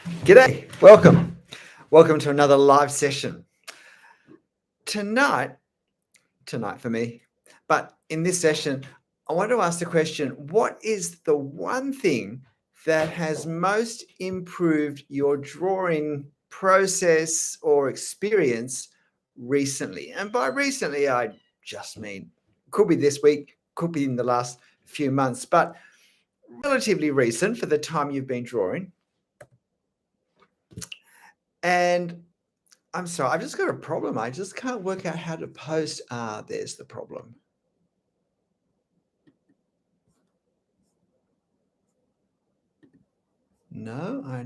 G'day, welcome. Welcome to another live session. Tonight for me, but in this session, I want to ask the question, what is the one thing that has most improved your drawing process or experience recently? And by recently, I just mean, could be this week, could be in the last few months, but relatively recent for the time you've been drawing. And I'm sorry, I've just got a problem. I just can't work out how to post. There's the problem. No, I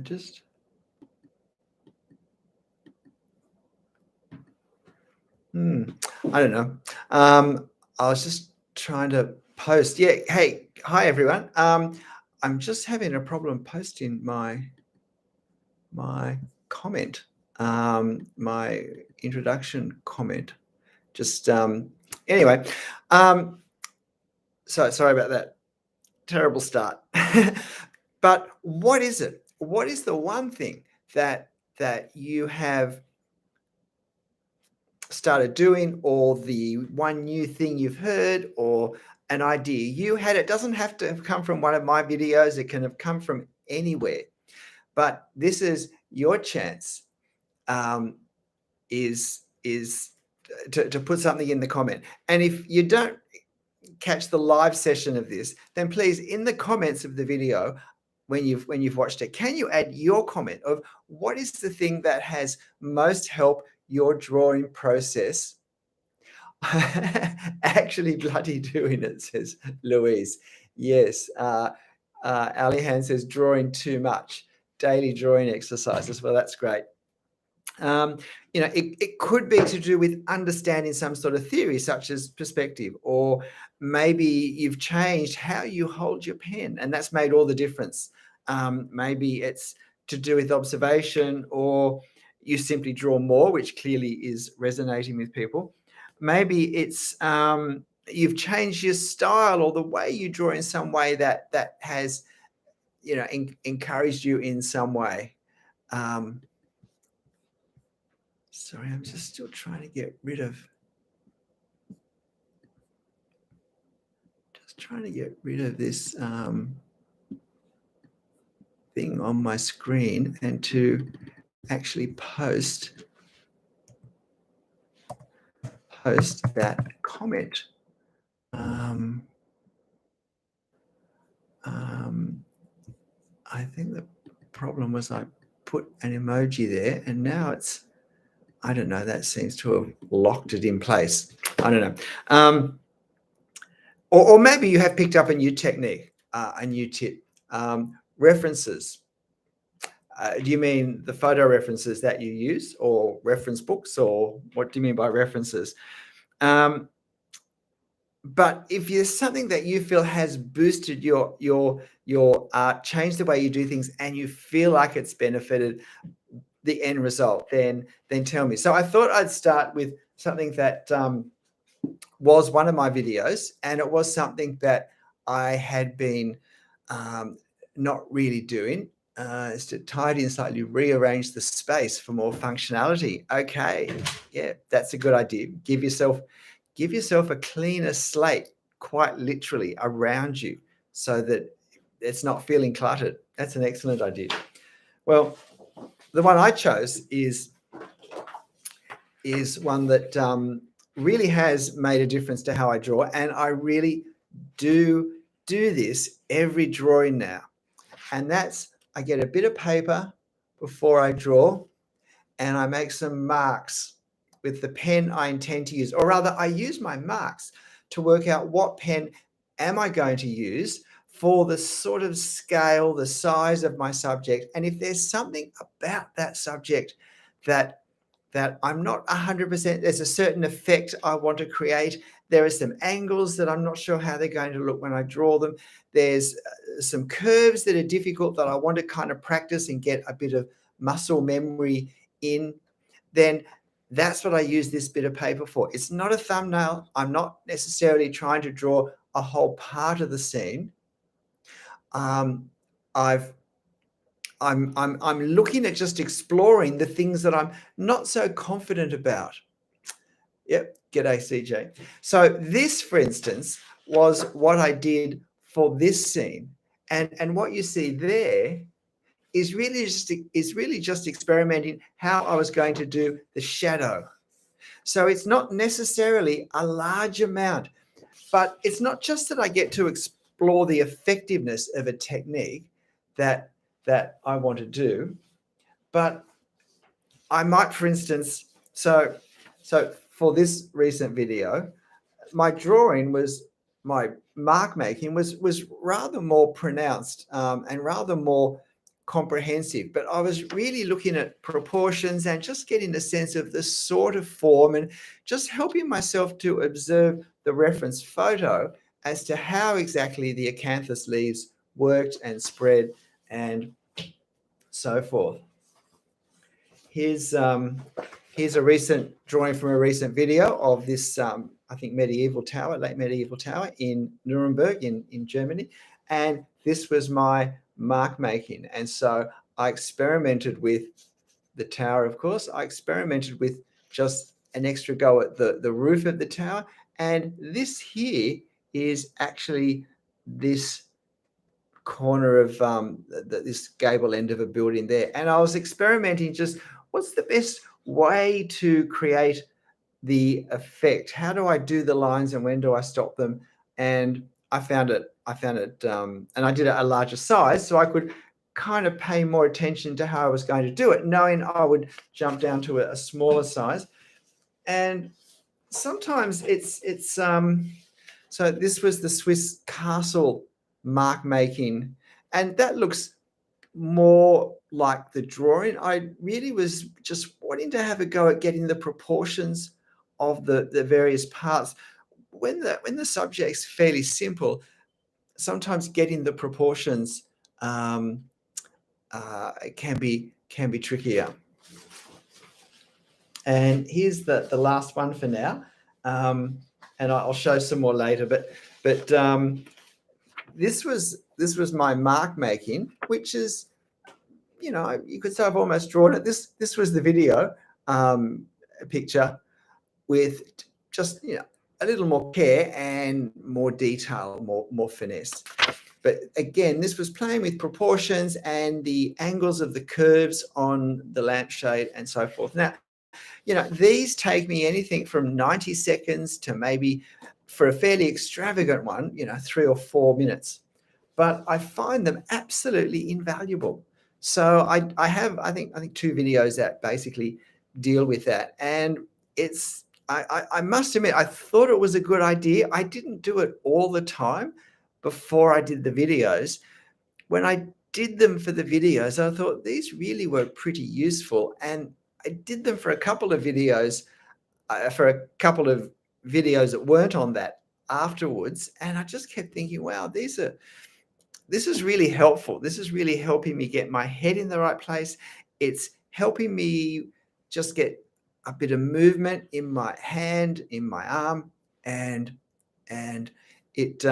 don't know. I was just trying to post. Yeah, hey, hi everyone. I'm just having a problem posting my comment, my introduction comment. Just anyway, so sorry about that. Terrible start. But what is it? What is the one thing that you have started doing, or the one new thing you've heard, or an idea you had? It doesn't have to have come from one of my videos. It can have come from anywhere. But this is your chance. Is to put something in the comment. And if you don't catch the live session of this, then please, in the comments of the video, when you've watched it, can you add your comment of what is the thing that has most helped your drawing process? Actually bloody doing it, says Louise. Yes. Alihan says drawing too much, daily drawing exercises. Well, that's great. It could be to do with understanding some sort of theory, such as perspective, or maybe you've changed how you hold your pen, and that's made all the difference. Maybe it's to do with observation, or you simply draw more, which clearly is resonating with people. Maybe it's you've changed your style or the way you draw in some way that has, encouraged you in some way. Sorry, I'm just still trying to get rid of this thing on my screen, and to actually post that comment. I think the problem was I put an emoji there, and now it's, I don't know, that seems to have locked it in place. I don't know. Or maybe you have picked up a new technique, a new tip. References. Do you mean the photo references that you use, or reference books, or what do you mean by references? But if there's something that you feel has boosted your art, changed the way you do things, and you feel like it's benefited the end result, then tell me. So I thought I'd start with something that was one of my videos, and it was something that I had been not really doing, is to tidy and slightly rearrange the space for more functionality. Okay, yeah, that's a good idea. Give yourself a cleaner slate, quite literally, around you, so that it's not feeling cluttered. That's an excellent idea. Well, the one I chose is one that really has made a difference to how I draw, and I really do this every drawing now. And that's, I get a bit of paper before I draw, and I make some marks with the pen I intend to use, or rather I use my marks to work out what pen am I going to use for the sort of scale, the size of my subject. And if there's something about that subject that I'm not 100%, there's a certain effect I want to create. There are some angles that I'm not sure how they're going to look when I draw them. There's some curves that are difficult that I want to kind of practice and get a bit of muscle memory in. Then that's what I use this bit of paper for. It's not a thumbnail. I'm not necessarily trying to draw a whole part of the scene. I've I'm looking at just exploring the things that I'm not so confident about. Yep, g'day CJ. So this, for instance, was what I did for this scene, and what you see there is really just experimenting how I was going to do the shadow. So it's not necessarily a large amount, but it's not just that I get to explore the effectiveness of a technique that I want to do, but I might, for instance, so for this recent video, my drawing was my mark making was rather more pronounced and rather more comprehensive, but I was really looking at proportions and just getting a sense of the sort of form and just helping myself to observe the reference photo as to how exactly the acanthus leaves worked and spread and so forth. Here's a recent drawing from a recent video of this, I think, medieval tower, late medieval tower in Nuremberg in Germany. And this was my mark making. And so I experimented with the tower, of course. I experimented with just an extra go at the roof of the tower. And this here is actually this corner of this gable end of a building there. And I was experimenting just what's the best way to create the effect? How do I do the lines and when do I stop them? And I found it, and I did it at a larger size so I could kind of pay more attention to how I was going to do it, knowing I would jump down to a smaller size. And sometimes it's so this was the Swiss castle mark making, and that looks more like the drawing. I really was just wanting to have a go at getting the proportions of the various parts. When the subject's fairly simple, sometimes getting the proportions can be trickier. And here's the last one for now, and I'll show some more later. But this was my mark making, which is, you know, you could say I've almost drawn it. This was the video picture with just, you know, a little more care and more detail, more finesse. But again, this was playing with proportions and the angles of the curves on the lampshade and so forth. Now, you know, these take me anything from 90 seconds to maybe, for a fairly extravagant one, you know, 3 or 4 minutes. But I find them absolutely invaluable. So I have, I think 2 videos that basically deal with that. And it's, I must admit, I thought it was a good idea. I didn't do it all the time before I did the videos. When I did them for the videos, I thought these really were pretty useful. And I did them for a couple of videos, that weren't on that afterwards. And I just kept thinking, wow, this is really helpful. This is really helping me get my head in the right place. It's helping me just get a bit of movement in my hand, in my arm, and it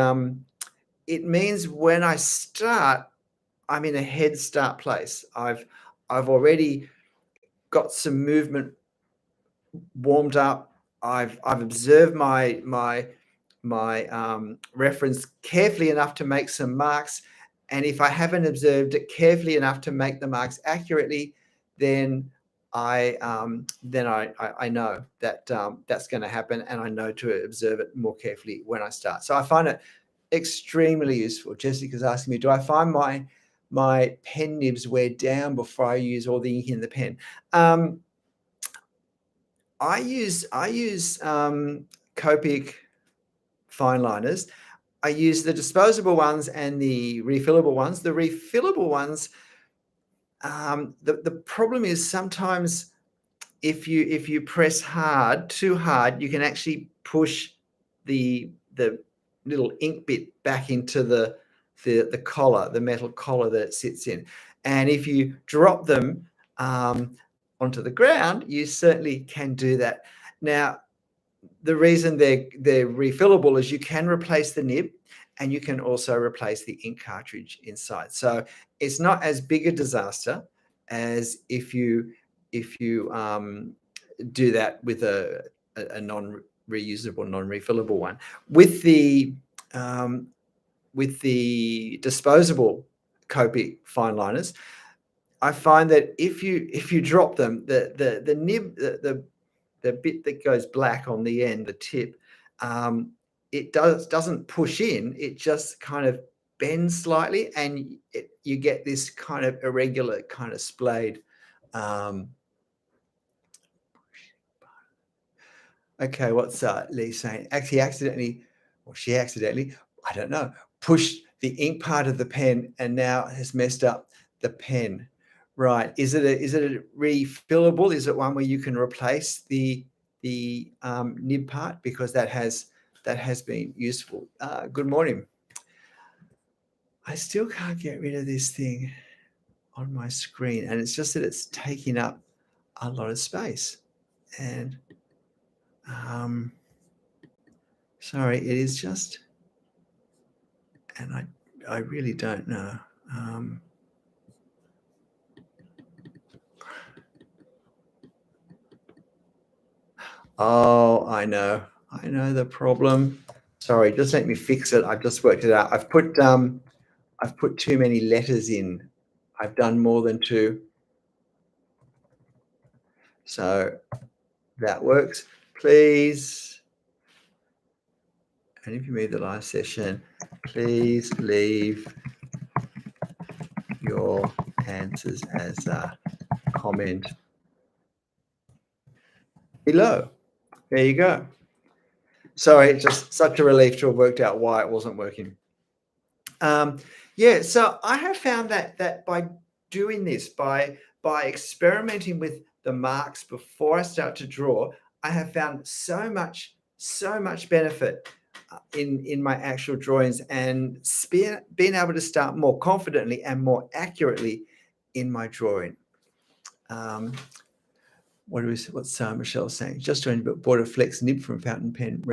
means when I start, I'm in a head start place. I've already got some movement warmed up. I've observed my reference carefully enough to make some marks. And if I haven't observed it carefully enough to make the marks accurately, then I know that that's going to happen, and I know to observe it more carefully when I start. So I find it extremely useful. Jessica's asking me, do I find my pen nibs wear down before I use all the ink in the pen? I use Copic fine liners. I use the disposable ones and the refillable ones. The refillable ones, the problem is sometimes if you press too hard, you can actually push the little ink bit back into the collar, the metal collar that it sits in. And if you drop them onto the ground, you certainly can do that. Now, the reason they're refillable is you can replace the nib, and you can also replace the ink cartridge inside. So it's not as big a disaster as if you do that with a non-reusable, non-refillable one. With the disposable Copic fine liners, I find that if you drop them, the nib, the bit that goes black on the end, the tip, it doesn't push in. It just kind of bends slightly, and you get this kind of irregular, kind of splayed. Okay, what's Lee saying? Actually, she accidentally, I don't know, pushed the ink part of the pen and now has messed up the pen. Right? Is it a refillable? Is it one where you can replace the nib part, because that has been useful. Good morning. I still can't get rid of this thing on my screen, and it's just that it's taking up a lot of space. And sorry, it is just, and I really don't know. Oh, I know the problem. Sorry, just let me fix it. I've just worked it out. I've put too many letters in. I've done more than 2. So that works. Please, and if you made the live session, please leave your answers as a comment below. There you go. Sorry, it's just such a relief to have worked out why it wasn't working. Yeah, so I have found that by doing this, by experimenting with the marks before I start to draw, I have found so much benefit in my actual drawings, and being able to start more confidently and more accurately in my drawing. What's Michelle saying? Just joined, but bought a flex nib from fountain pen.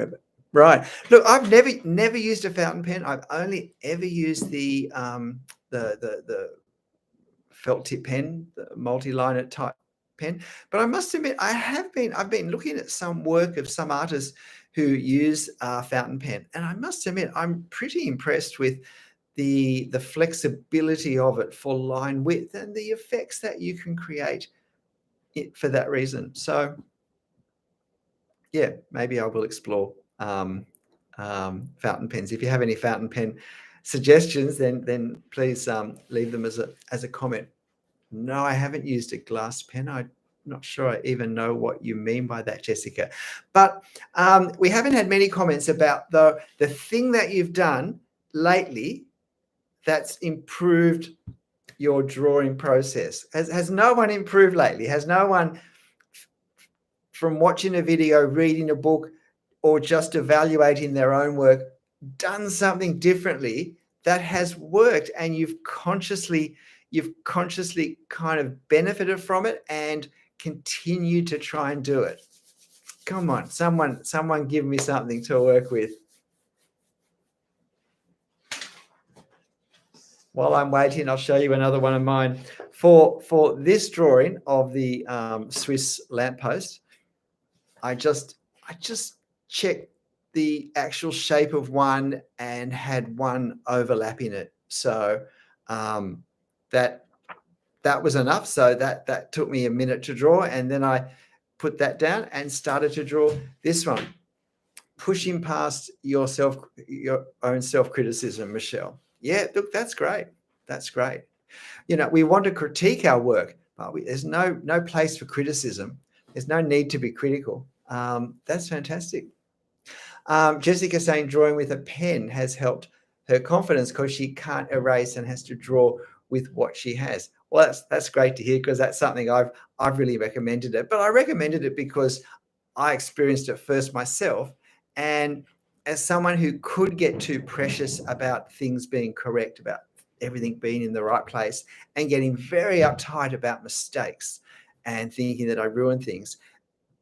Right. Look, I've never used a fountain pen. I've only ever used the felt tip pen, the multi-liner type pen. But I must admit, I've been looking at some work of some artists who use fountain pen, and I must admit, I'm pretty impressed with the flexibility of it for line width and the effects that you can create for that reason. So yeah, maybe I will explore fountain pens. If you have any fountain pen suggestions, then please leave them as a comment. No, I haven't used a glass pen. I'm not sure I even know what you mean by that, Jessica. But we haven't had many comments about the thing that you've done lately that's improved your drawing process. Has no one improved lately? Has no one, from watching a video, reading a book, or just evaluating their own work, done something differently that has worked, and you've consciously kind of benefited from it and continue to try and do it? Come on, someone give me something to work with. While I'm waiting, I'll show you another one of mine. For this drawing of the Swiss lamppost, I just checked the actual shape of one and had one overlapping it. So that was enough. So that took me a minute to draw, and then I put that down and started to draw this one. Pushing past your own self-criticism, Michelle. Yeah, look, that's great. That's great. You know, we want to critique our work, but there's no place for criticism. There's no need to be critical. That's fantastic. Jessica saying drawing with a pen has helped her confidence because she can't erase and has to draw with what she has. Well, that's great to hear, because that's something I've really recommended it. But I recommended it because I experienced it first myself, and as someone who could get too precious about things being correct, about everything being in the right place, and getting very uptight about mistakes and thinking that I ruined things,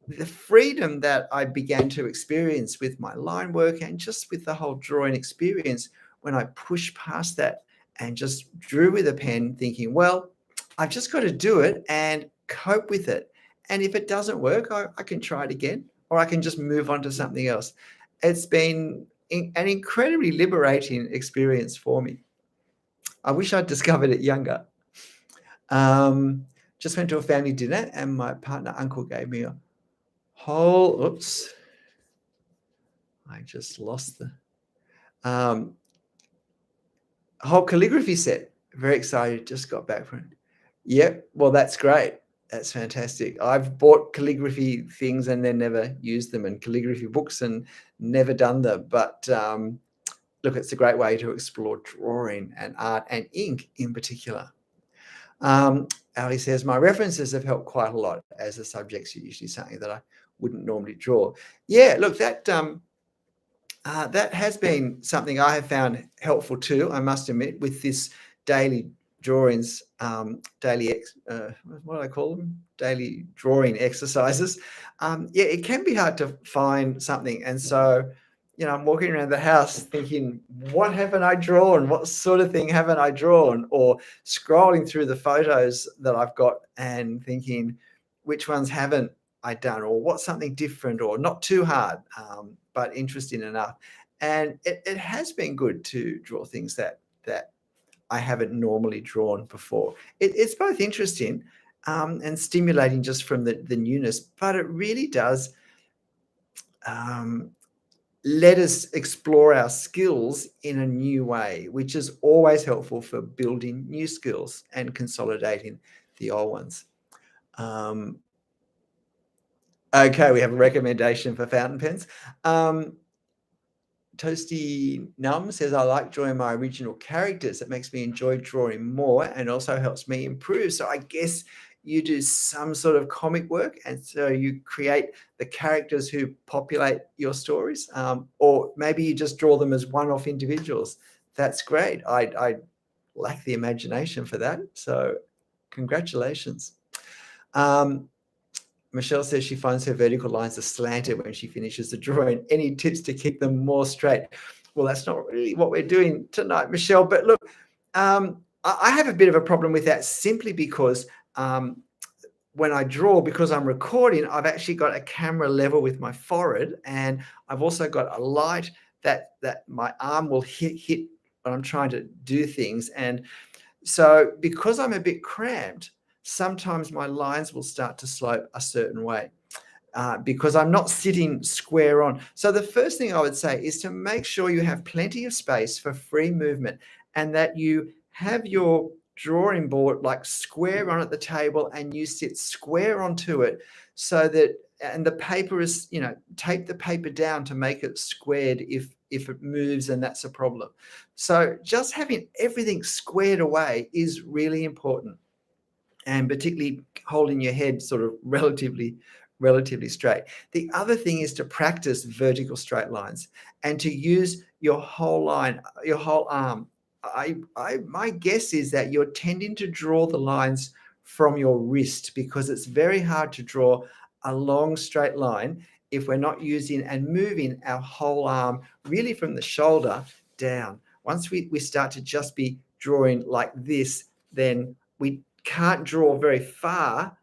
the freedom that I began to experience with my line work and just with the whole drawing experience when I pushed past that and just drew with a pen, thinking, well, I've just got to do it and cope with it. And if it doesn't work, I can try it again, or I can just move on to something else. It's been an incredibly liberating experience for me. I wish I'd discovered it younger. Just went to a family dinner and my partner uncle gave me a whole, oops, I just lost the whole calligraphy set. Very excited, just got back from it. Yep, well, that's great. That's fantastic. I've bought calligraphy things and then never used them, and calligraphy books and never done them. But look, it's a great way to explore drawing and art and ink in particular. Ali says, my references have helped quite a lot, as the subjects are usually something that I wouldn't normally draw. Yeah, look, that has been something I have found helpful too, I must admit, with this daily drawings, what do I call them? Daily drawing exercises. Yeah, it can be hard to find something. And so, I'm walking around the house thinking, what haven't I drawn? What sort of thing haven't I drawn? Or scrolling through the photos that I've got and thinking, which ones haven't I done? Or what's something different or not too hard, but interesting enough. And it has been good to draw things that I haven't normally drawn before. It's both interesting and stimulating just from the newness, but it really does let us explore our skills in a new way, which is always helpful for building new skills and consolidating the old ones. Okay, we have a recommendation for fountain pens. Toasty Num says, I like drawing my original characters. It makes me enjoy drawing more and also helps me improve. So I guess you do some sort of comic work, and so you create the characters who populate your stories, or maybe you just draw them as one-off individuals. That's great. I lack the imagination for that. So congratulations. Michelle says she finds her vertical lines are slanted when she finishes the drawing. Any tips to keep them more straight? Well, that's not really what we're doing tonight, Michelle. But look, I have a bit of a problem with that simply because when I draw, because I'm recording, I've actually got a camera level with my forehead, and I've also got a light that my arm will hit when I'm trying to do things. And so because I'm a bit cramped, sometimes my lines will start to slope a certain way because I'm not sitting square on. So the first thing I would say is to make sure you have plenty of space for free movement, and that you have your drawing board like square on at the table and you sit square onto it, so that, and the paper is, tape the paper down to make it squared if it moves and that's a problem. So just having everything squared away is really important, and particularly holding your head sort of relatively straight. The other thing is to practice vertical straight lines and to use your whole line, your whole arm. My guess is that you're tending to draw the lines from your wrist, because it's very hard to draw a long straight line if we're not using and moving our whole arm really from the shoulder down. Once we start to just be drawing like this, then we can't draw very far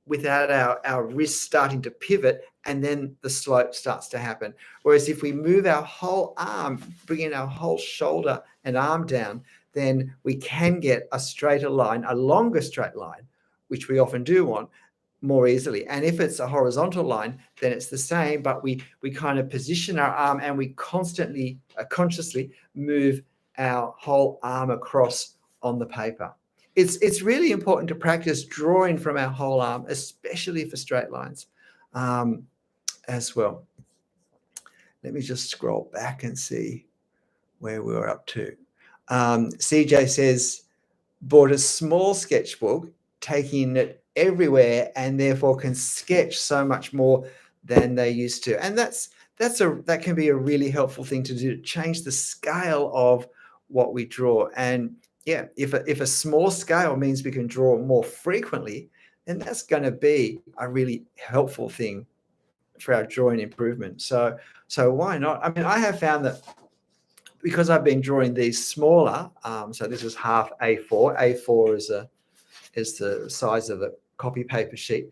without our wrist starting to pivot, and then the slope starts to happen. Whereas if we move our whole arm, bringing our whole shoulder and arm down, then we can get a straighter line, a longer straight line, which we often do want, more easily. And if it's a horizontal line, then it's the same, but we kind of position our arm and we constantly, consciously move our whole arm across on the paper. It's really important to practice drawing from our whole arm, especially for straight lines, as well. Let me just scroll back and see where we were up to. CJ says, bought a small sketchbook, taking it everywhere, and therefore can sketch so much more than they used to. And that can be a really helpful thing to do, to change the scale of what we draw. And yeah, if a small scale means we can draw more frequently, then that's going to be a really helpful thing for our drawing improvement. So why not? I mean, I have found that because I've been drawing these smaller, so this is half A4. A4 is the size of a copy paper sheet.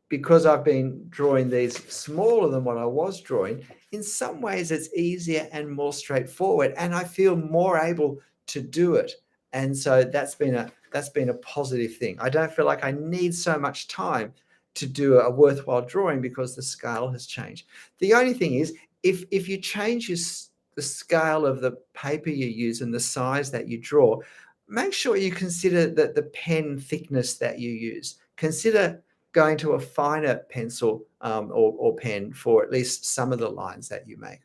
Because I've been drawing these smaller than what I was drawing, in some ways it's easier and more straightforward, and I feel more able to do it. And so that's been a positive thing. I don't feel like I need so much time to do a worthwhile drawing because the scale has changed. The only thing is, if you change the scale of the paper you use and the size that you draw, make sure you consider the pen thickness that you use. Consider going to a finer pencil or pen for at least some of the lines that you make.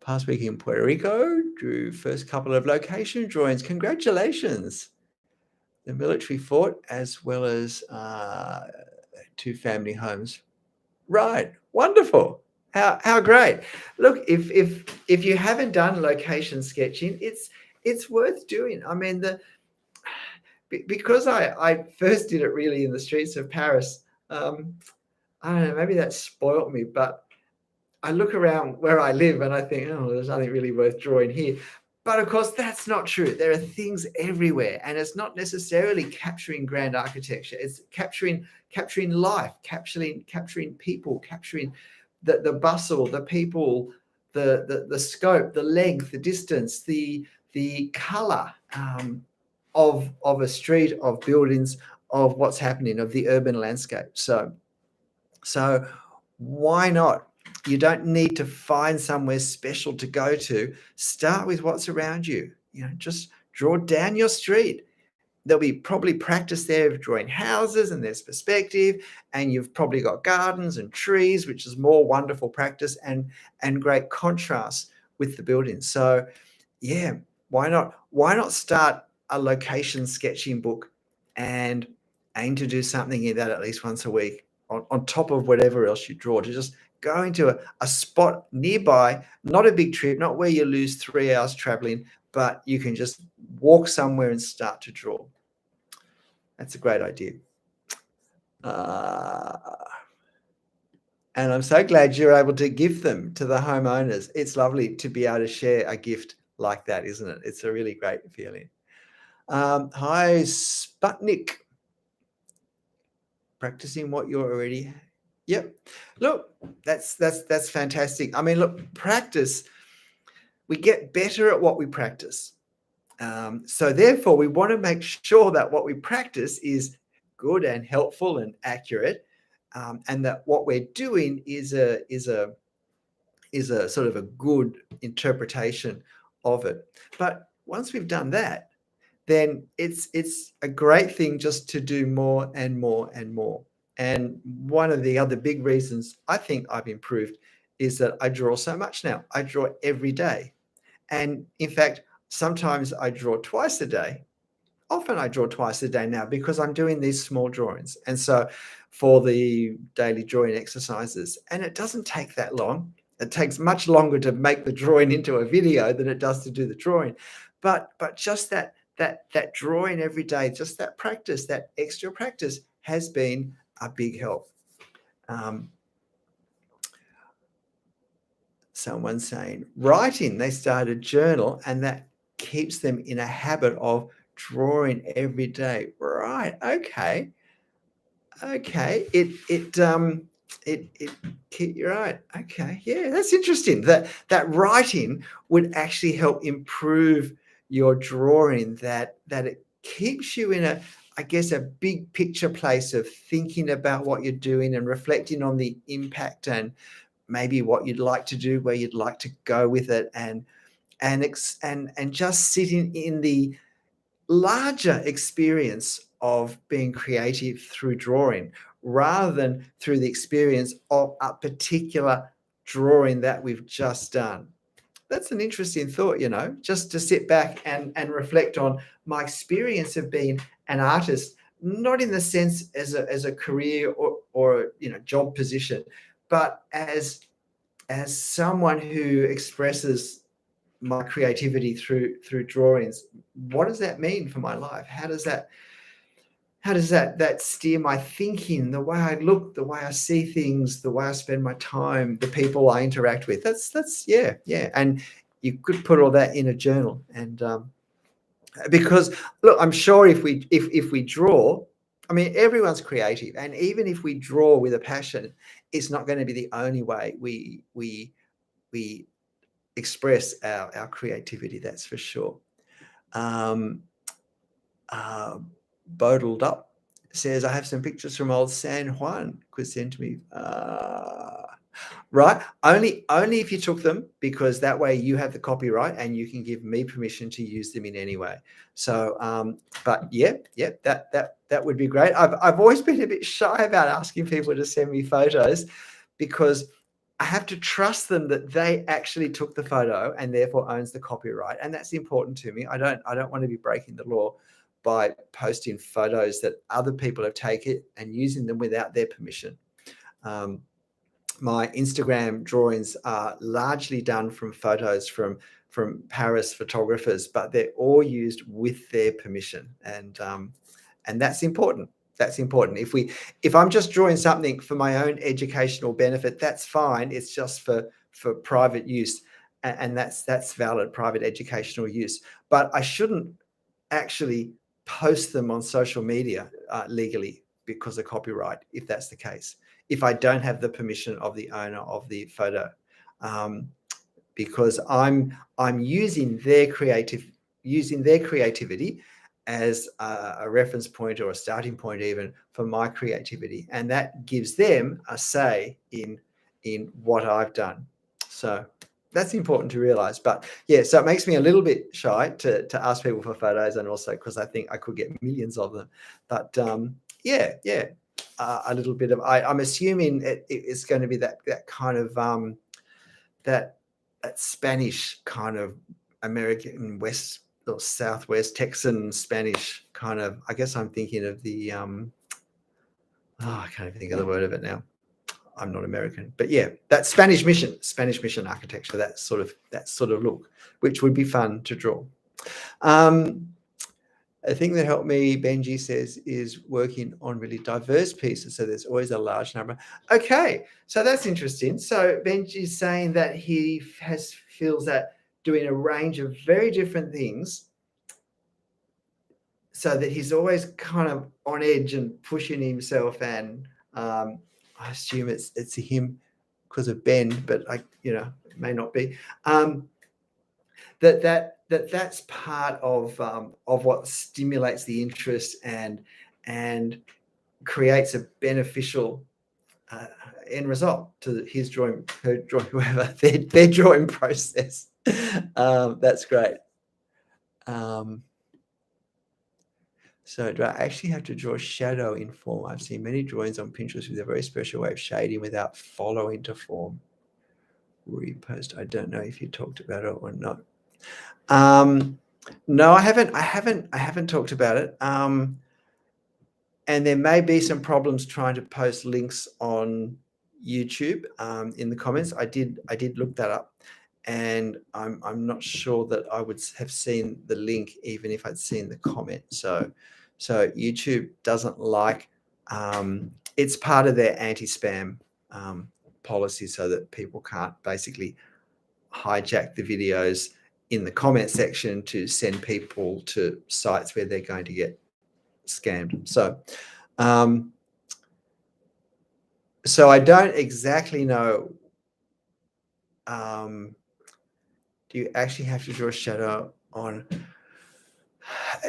Past week in Puerto Rico, drew first couple of location drawings. Congratulations. The military fort as well as 2 family homes. Right, wonderful. How great. Look, if you haven't done location sketching, it's worth doing. I mean, because I first did it really in the streets of Paris, I don't know, maybe that spoilt me, but I look around where I live and I think, oh, there's nothing really worth drawing here. But of course, that's not true. There are things everywhere, and it's not necessarily capturing grand architecture. It's capturing life, capturing people, capturing the bustle, the people, the scope, the length, the distance, the color of a street, of buildings, of what's happening, of the urban landscape. So why not? You don't need to find somewhere special to go to. Start with what's around you. Just draw down your street. There'll be probably practice there of drawing houses, and there's perspective, and you've probably got gardens and trees, which is more wonderful practice and great contrast with the buildings. So yeah, why not start a location sketching book and aim to do something in that at least once a week on top of whatever else you draw, to just go into a spot nearby, not a big trip, not where you lose 3 hours traveling, but you can just walk somewhere and start to draw. That's a great idea. And I'm so glad you're able to give them to the homeowners. It's lovely to be able to share a gift like that, isn't it? It's a really great feeling. Hi, Sputnik. Practicing what you're already. Yep. Look, that's fantastic. I mean, look, practice. We get better at what we practice. So therefore, we want to make sure that what we practice is good and helpful and accurate, and that what we're doing is a sort of a good interpretation of it. But once we've done that, then it's a great thing just to do more and more and more. And one of the other big reasons I think I've improved is that I draw so much now. I draw every day. And in fact, sometimes I draw twice a day. Often I draw twice a day now because I'm doing these small drawings. And so for the daily drawing exercises, and it doesn't take that long. It takes much longer to make the drawing into a video than it does to do the drawing. But just that drawing every day, just that practice, that extra practice has been a big help. Someone's saying writing, they start a journal, and that keeps them in a habit of drawing every day. Right. Okay. You're right. Okay. Yeah, that's interesting. That writing would actually help improve your drawing, that it keeps you in a big picture place of thinking about what you're doing and reflecting on the impact and maybe what you'd like to do, where you'd like to go with it, and just sitting in the larger experience of being creative through drawing, rather than through the experience of a particular drawing that we've just done. That's an interesting thought, just to sit back and reflect on my experience of being an artist, not in the sense as a career or job position, but as someone who expresses my creativity through drawings. What does that mean for my life? How does that how does that steer my thinking, the way I look, the way I see things, the way I spend my time, the people I interact with? That's yeah. And you could put all that in a journal, and because look, I'm sure if we draw, I mean, everyone's creative, and even if we draw with a passion, it's not going to be the only way we express our creativity. That's for sure. Uh, Bodled Up says, I have some pictures from old San Juan. Could send to me. Right. Only if you took them, because that way you have the copyright and you can give me permission to use them in any way. So, but yeah, that would be great. I've always been a bit shy about asking people to send me photos, because I have to trust them that they actually took the photo and therefore owns the copyright. And that's important to me. I don't want to be breaking the law by posting photos that other people have taken and using them without their permission. My Instagram drawings are largely done from photos from Paris photographers, but they're all used with their permission, and that's important. That's important. If I'm just drawing something for my own educational benefit, that's fine. It's just for private use, and that's valid private educational use. But I shouldn't actually post them on social media legally because of copyright, if that's the case, if I don't have the permission of the owner of the photo, because I'm using their creativity as a reference point or a starting point even for my creativity, and that gives them a say in what I've done. So that's important to realize. But yeah, so it makes me a little bit shy to ask people for photos, and also because I think I could get millions of them. But yeah, a little bit of, I'm assuming it's going to be that kind of that Spanish kind of American West or Southwest Texan Spanish kind of, I guess I'm thinking of the I can't even think of the word of it now. I'm not American, but yeah, that Spanish mission architecture, that sort of look, which would be fun to draw. A thing that helped me, Benji says, is working on really diverse pieces. So there's always a large number. Okay, so that's interesting. So Benji's saying that he feels that doing a range of very different things, so that he's always kind of on edge and pushing himself. And I assume it's him because of Ben, but it may not be. That's part of what stimulates the interest and creates a beneficial end result to his drawing, her drawing, whoever, their drawing process. That's great. So do I actually have to draw shadow in form? I've seen many drawings on Pinterest with a very special way of shading without following to form. Repost. I don't know if you talked about it or not. No, I haven't talked about it. And there may be some problems trying to post links on YouTube in the comments. I did look that up, and I'm not sure that I would have seen the link even if I'd seen the comment. So YouTube doesn't like, it's part of their anti-spam policy, so that people can't basically hijack the videos in the comment section to send people to sites where they're going to get scammed. So I don't exactly know. Do you actually have to draw a shadow on?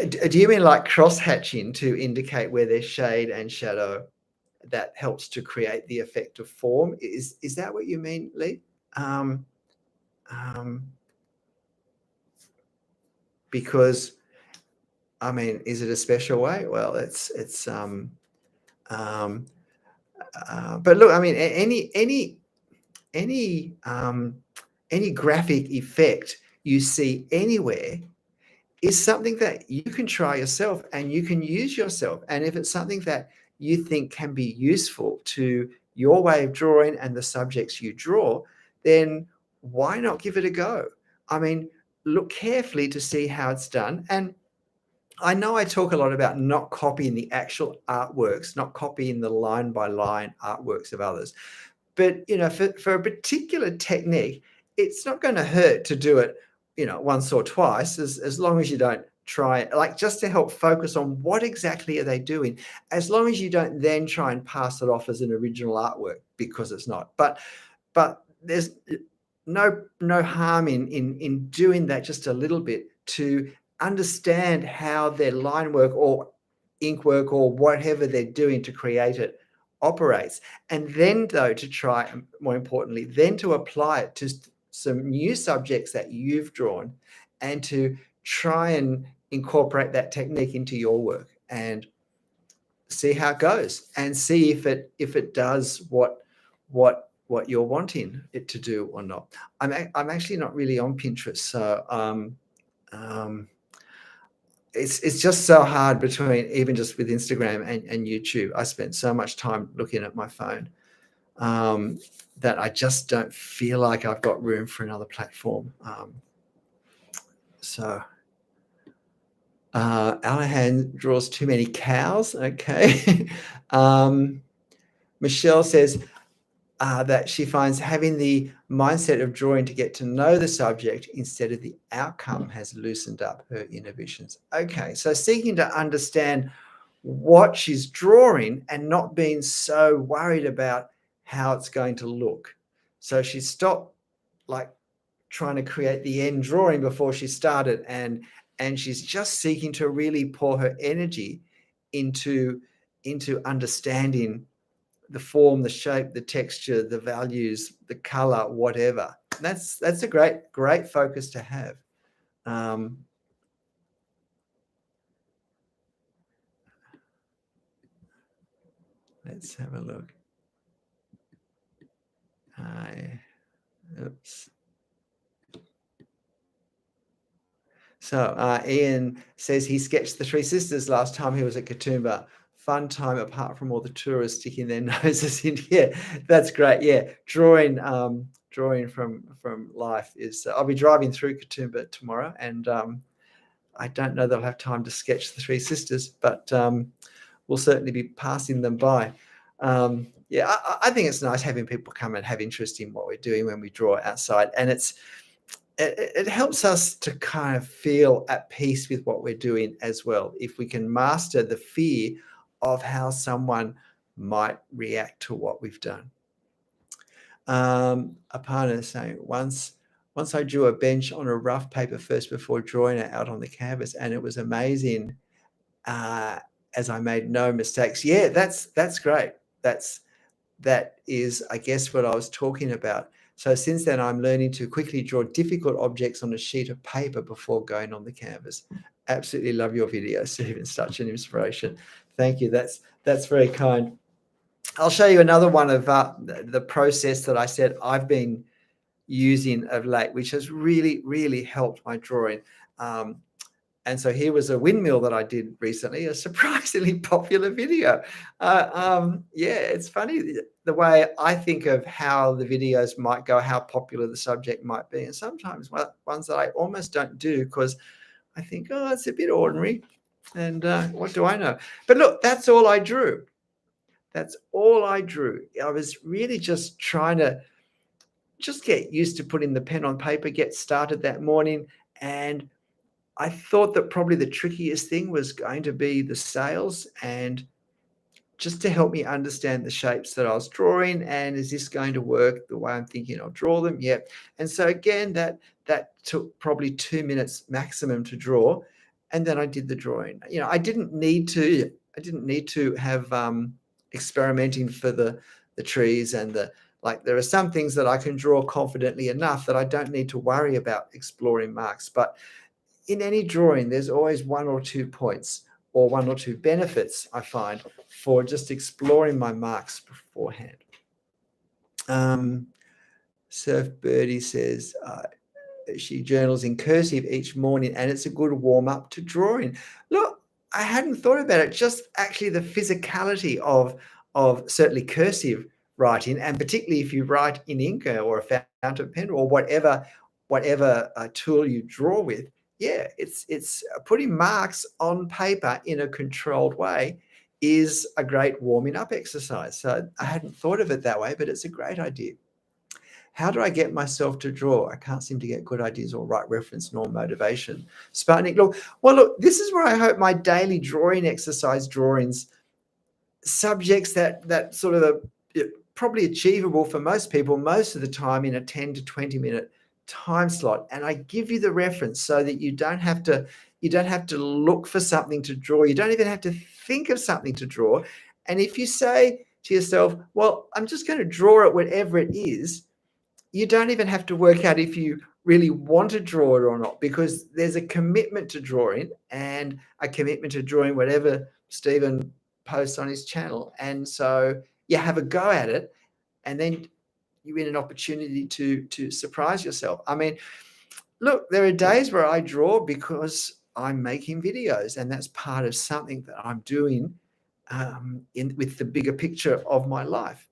Do you mean like cross hatching to indicate where there's shade and shadow that helps to create the effect of form? Is that what you mean, Lee? Because I mean, is it a special way? Well, but look, I mean, any graphic effect you see anywhere is something that you can try yourself and you can use yourself. And if it's something that you think can be useful to your way of drawing and the subjects you draw, then why not give it a go? I mean, look carefully to see how it's done. And I know I talk a lot about not copying the actual artworks, not copying the line by line artworks of others. But, for a particular technique, it's not going to hurt to do it, once or twice, as long as you don't try, like, just to help focus on what exactly are they doing, as long as you don't then try and pass it off as an original artwork, because it's not. But there's no harm in doing that just a little bit to understand how their line work or ink work or whatever they're doing to create it operates. And then, though, to try, more importantly, then to apply it to some new subjects that you've drawn, and to try and incorporate that technique into your work and see how it goes, and see if it does what you're wanting it to do or not. I'm actually not really on Pinterest, so um, it's just so hard between, even just with Instagram and YouTube. I spent so much time looking at my phone that I just don't feel like I've got room for another platform. So Alahan draws too many cows. Okay. Michelle says that she finds having the mindset of drawing to get to know the subject instead of the outcome has loosened up her inhibitions. Okay, so seeking to understand what she's drawing and not being so worried about how it's going to look. So she stopped, like, trying to create the end drawing before she started, and she's just seeking to really pour her energy into understanding the form, the shape, the texture, the values, the color, whatever. That's a great focus to have. Let's have a look. Oops. So Ian says he sketched the Three Sisters last time he was at Katoomba. Fun time apart from all the tourists sticking their noses in. Yeah, that's great. Yeah, drawing from life is. I'll be driving through Katoomba tomorrow, and I don't know that I'll have time to sketch the Three Sisters, but we'll certainly be passing them by. Yeah, I think it's nice having people come and have interest in what we're doing when we draw outside, and it helps us to kind of feel at peace with what we're doing as well. If we can master the fear of how someone might react to what we've done. Aparna saying, once I drew a bench on a rough paper first before drawing it out on the canvas, and it was amazing as I made no mistakes. Yeah, that's great. That is, I guess, what I was talking about. So since then, I'm learning to quickly draw difficult objects on a sheet of paper before going on the canvas. Absolutely love your video, Stephen. Such an inspiration. Thank you. That's very kind. I'll show you another one of the process that I said I've been using of late, which has really helped my drawing. And so here was a windmill that I did recently, a surprisingly popular video. Yeah, it's funny the way I think of how the videos might go, how popular the subject might be. And sometimes ones that I almost don't do because I think, oh, it's a bit ordinary. And what do I know? But look, that's all I drew. That's all I drew. I was really just trying to just get used to putting the pen on paper, get started that morning. And I thought that probably the trickiest thing was going to be the sails, and just to help me understand the shapes that I was drawing, and is this going to work the way I'm thinking I'll draw them? Yeah. And so again, that took probably 2 minutes maximum to draw, and then I did the drawing. I didn't need to have experimenting for the trees and the, like, there are some things that I can draw confidently enough that I don't need to worry about exploring marks. But in any drawing, there's always one or two points or one or two benefits I find for just exploring my marks beforehand. Surf Birdie says she journals in cursive each morning, and it's a good warm up to drawing. Look, I hadn't thought about it. Just actually the physicality of certainly cursive writing, and particularly if you write in ink or a fountain pen or whatever tool you draw with. yeah, it's putting marks on paper in a controlled way is a great warming up exercise. So I hadn't thought of it that way, but it's a great idea. How do I get myself to draw? I can't seem to get good ideas or right reference nor motivation. Spartanic, look, this is where I hope my daily drawing exercise drawings, subjects that sort of probably achievable for most people most of the time in a 10 to 20 minute time slot. And I give you the reference so that you don't have to look for something to draw. You don't even have to think of something to draw. And if you say to yourself, well, I'm just going to draw it whatever it is, you don't even have to work out if you really want to draw it or not, because there's a commitment to drawing and a commitment to drawing whatever Stephen posts on his channel. And so you have a go at it, and then you win an opportunity to surprise yourself. I mean, look, there are days where I draw because I'm making videos, and that's part of something that I'm doing with the bigger picture of my life.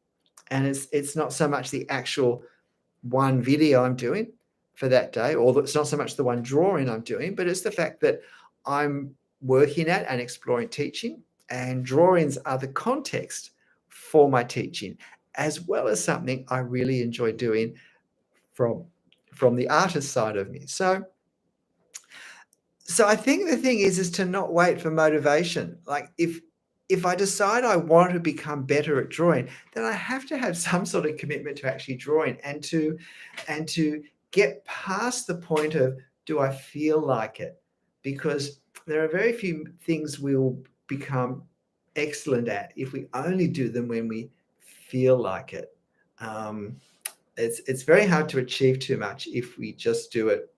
And it's not so much the actual one video I'm doing for that day, or it's not so much the one drawing I'm doing, but it's the fact that I'm working at and exploring teaching, and drawings are the context for my teaching, as well as something I really enjoy doing from the artist side of me. So I think the thing is to not wait for motivation. Like if I decide I want to become better at drawing, then I have to have some sort of commitment to actually drawing, and to get past the point of, do I feel like it? Because there are very few things we'll become excellent at if we only do them when we feel like it. It's very hard to achieve too much if we just do it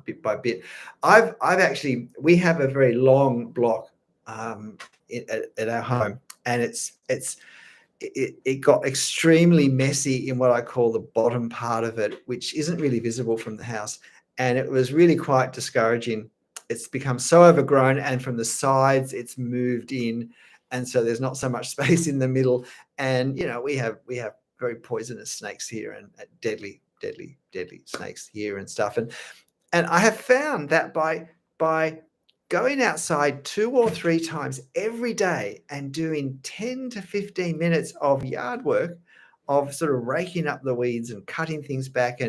bit by bit. We have a very long block at our home, and it got extremely messy in what I call the bottom part of it, which isn't really visible from the house, and it was really quite discouraging. It's become so overgrown, and from the sides it's moved in, and so there's not so much space in the middle. And we have very poisonous snakes here, and deadly snakes here and stuff. And I have found that by going outside 2 or 3 times every day and doing 10 to 15 minutes of yard work, of sort of raking up the weeds and cutting things back,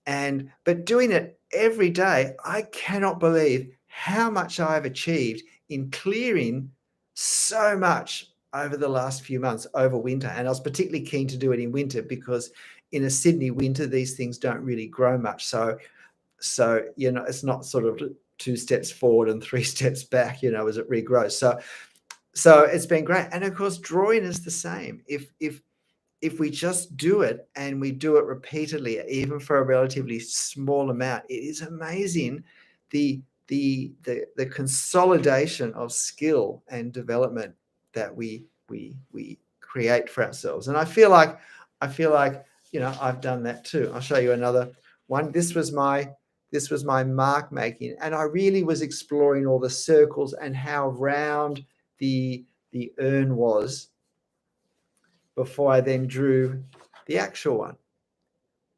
but doing it every day, I cannot believe how much I've achieved in clearing so much over the last few months, over winter. And I was particularly keen to do it in winter, because in a Sydney winter, these things don't really grow much. So it's not sort of 2 steps forward and 3 steps back, as it regrows. So it's been great. And of course, drawing is the same. If we just do it, and we do it repeatedly, even for a relatively small amount, it is amazing the consolidation of skill and development that we create for ourselves. And I feel like I've done that too. I'll show you another one. This was my mark making, and I really was exploring all the circles and how round the urn was before I then drew the actual one.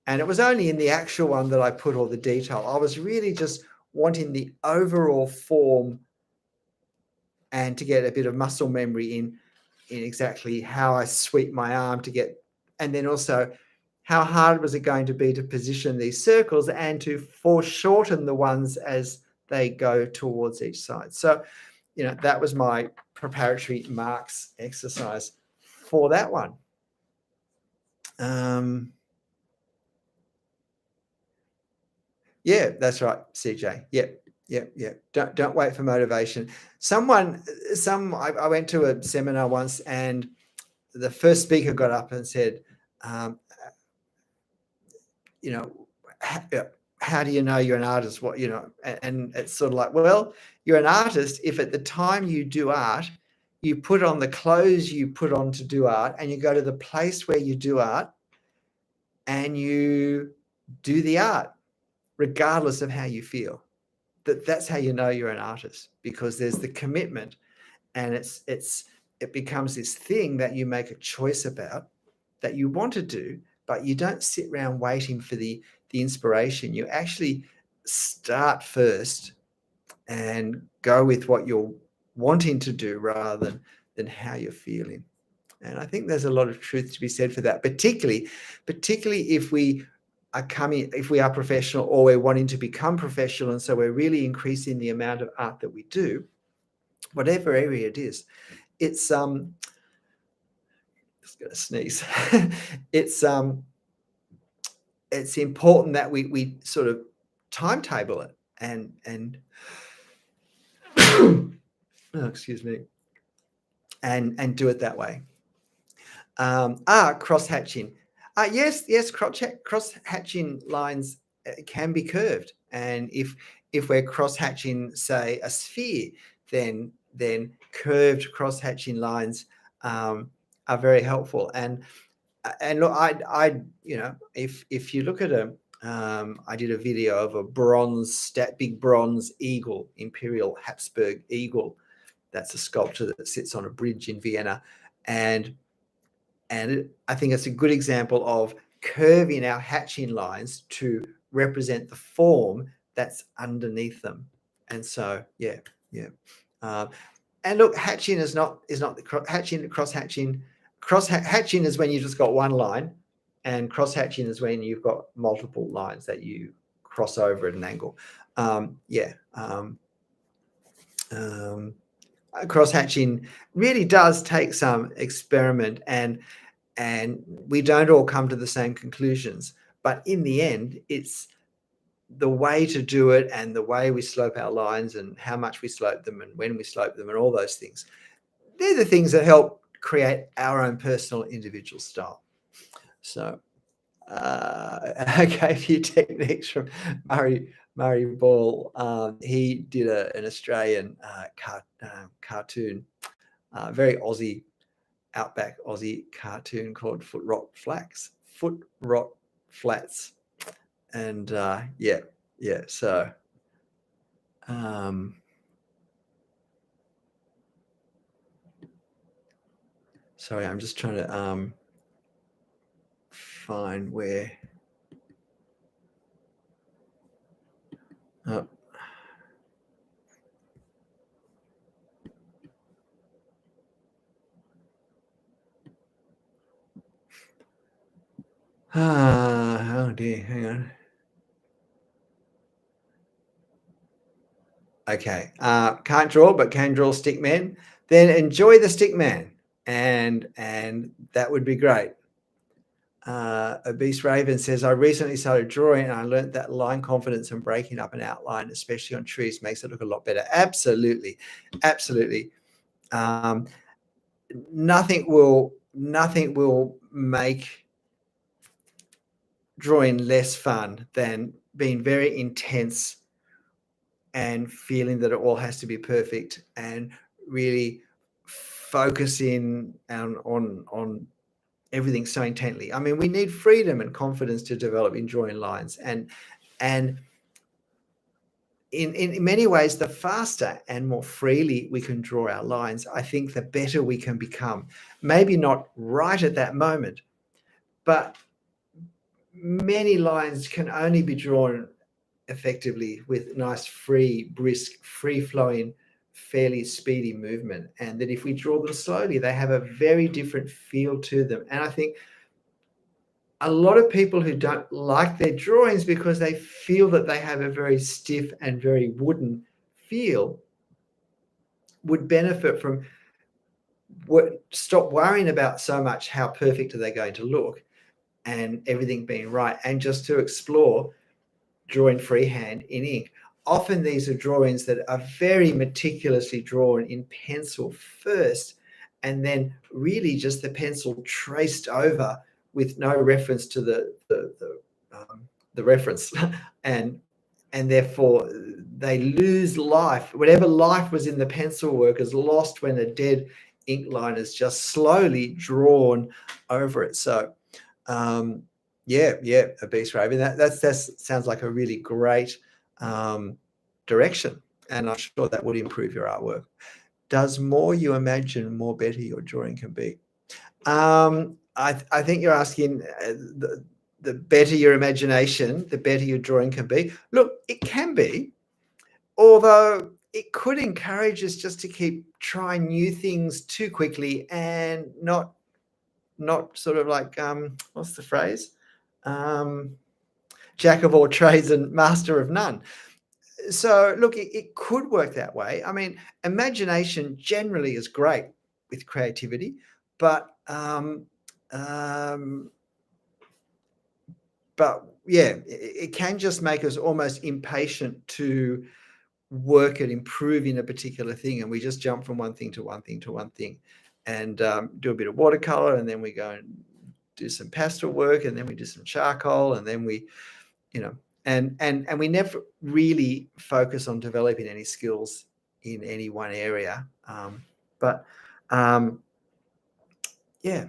And it was only in the actual one that I put all the detail. I was really just wanting the overall form, and to get a bit of muscle memory in exactly how I sweep my arm to get, and then also how hard was it going to be to position these circles and to foreshorten the ones as they go towards each side. So, that was my preparatory marks exercise for that one. Yeah, that's right, CJ. Yeah. Don't wait for motivation. I went to a seminar once, and the first speaker got up and said, how do you know you're an artist? And it's sort of like, well, you're an artist if at the time you do art, you put on the clothes you put on to do art, and you go to the place where you do art, and you do the art, regardless of how you feel. That's how you know you're an artist, because there's the commitment, and it becomes this thing that you make a choice about, that you want to do, but you don't sit around waiting for the inspiration. You actually start first and go with what you're wanting to do rather than how you're feeling. And I think there's a lot of truth to be said for that, particularly if we are professional or we're wanting to become professional, and so we're really increasing the amount of art that we do, whatever area it is. It's just gonna sneeze. it's it's important that we sort of timetable it and oh, excuse me, and do it that way. Cross hatching. Yes, cross hatching lines can be curved, and if we're cross hatching, say, a sphere, then curved cross hatching lines are very helpful. And look, I if you look at I did a video of a big bronze eagle, Imperial Habsburg eagle. That's a sculpture that sits on a bridge in Vienna, and I think it's a good example of curving our hatching lines to represent the form that's underneath them. And so, yeah. And look, hatching is not the hatching. Hatching is when you just got one line, and cross hatching is when you've got multiple lines that you cross over at an angle. Cross hatching really does take some experiment, and we don't all come to the same conclusions, but in the end, it's the way to do it, and the way we slope our lines, and how much we slope them, and when we slope them, and all those things. They're the things that help create our own personal individual style. So I gave you techniques from Murray Ball. He did an Australian cartoon, very Aussie, outback Aussie cartoon called Foot Rot Flats. And so sorry, I'm just trying to find where oh dear, hang on. Okay, can't draw but can draw stick men. Then enjoy the stick man, and that would be great. Obese Raven says, I recently started drawing and I learned that line confidence and breaking up an outline, especially on trees, makes it look a lot better. Absolutely. Nothing will make drawing less fun than being very intense and feeling that it all has to be perfect, and really focusing on everything so intently. I mean, we need freedom and confidence to develop in drawing lines, and in many ways, the faster and more freely we can draw our lines, I think the better we can become. Maybe not right at that moment, but many lines can only be drawn effectively with nice, free, brisk, free-flowing, fairly speedy movement. And that if we draw them slowly, they have a very different feel to them. And I think a lot of people who don't like their drawings because they feel that they have a very stiff and very wooden feel would benefit from stop worrying about so much how perfect are they going to look and everything being right, and just to explore drawing freehand in ink. Often these are drawings that are very meticulously drawn in pencil first, and then really just the pencil traced over with no reference to the reference, and therefore they lose life. Whatever life was in the pencil work is lost when a dead ink line is just slowly drawn over it. So Obese Raven, that sounds like a really great direction, and I'm sure that would improve your artwork. Does more you imagine, more better your drawing can be? I think you're asking the better your imagination, the better your drawing can be. Look, it can be, although it could encourage us just to keep trying new things too quickly and not sort of like what's the phrase? Jack of all trades and master of none. So look, it could work that way. I mean, imagination generally is great with creativity, but um, yeah, it can just make us almost impatient to work at improving a particular thing, and we just jump from one thing to one thing to one thing, and do a bit of watercolor, and then we go and do some pastel work, and then we do some charcoal, and then we, you know, and we never really focus on developing any skills in any one area. But yeah,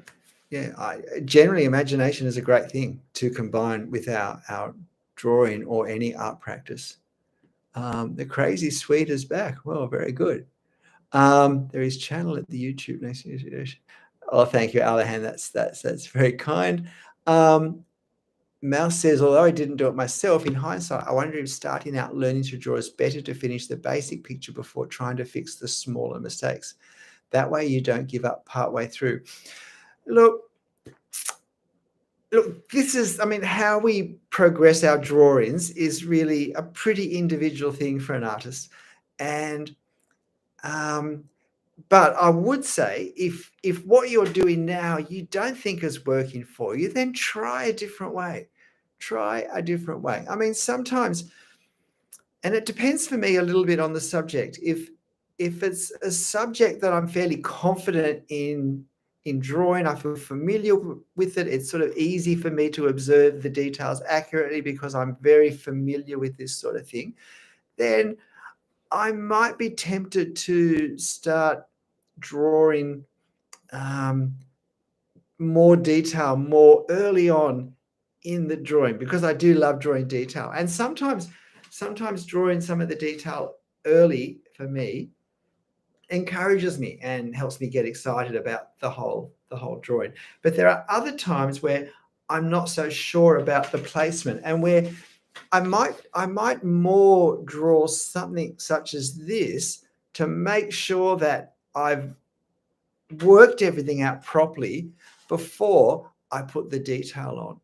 yeah. Generally, imagination is a great thing to combine with our drawing or any art practice. The crazy Swede is back. Well, very good. There is channel at the YouTube next to you. Oh, thank you, Alahan. That's very kind. Mouse says, although I didn't do it myself, in hindsight, I wonder if starting out learning to draw is better to finish the basic picture before trying to fix the smaller mistakes. That way you don't give up partway through. Look, this is, I mean, how we progress our drawings is really a pretty individual thing for an artist. And but I would say if what you're doing now you don't think is working for you, then try a different way. Try a different way. I mean, sometimes, and it depends for me a little bit on the subject. If it's a subject that I'm fairly confident in drawing, I feel familiar with it, it's sort of easy for me to observe the details accurately because I'm very familiar with this sort of thing, then I might be tempted to start drawing more detail more early on in the drawing, because I do love drawing detail. And sometimes drawing some of the detail early for me encourages me and helps me get excited about the whole drawing. But there are other times where I'm not so sure about the placement, and where I might more draw something such as this to make sure that I've worked everything out properly before I put the detail on.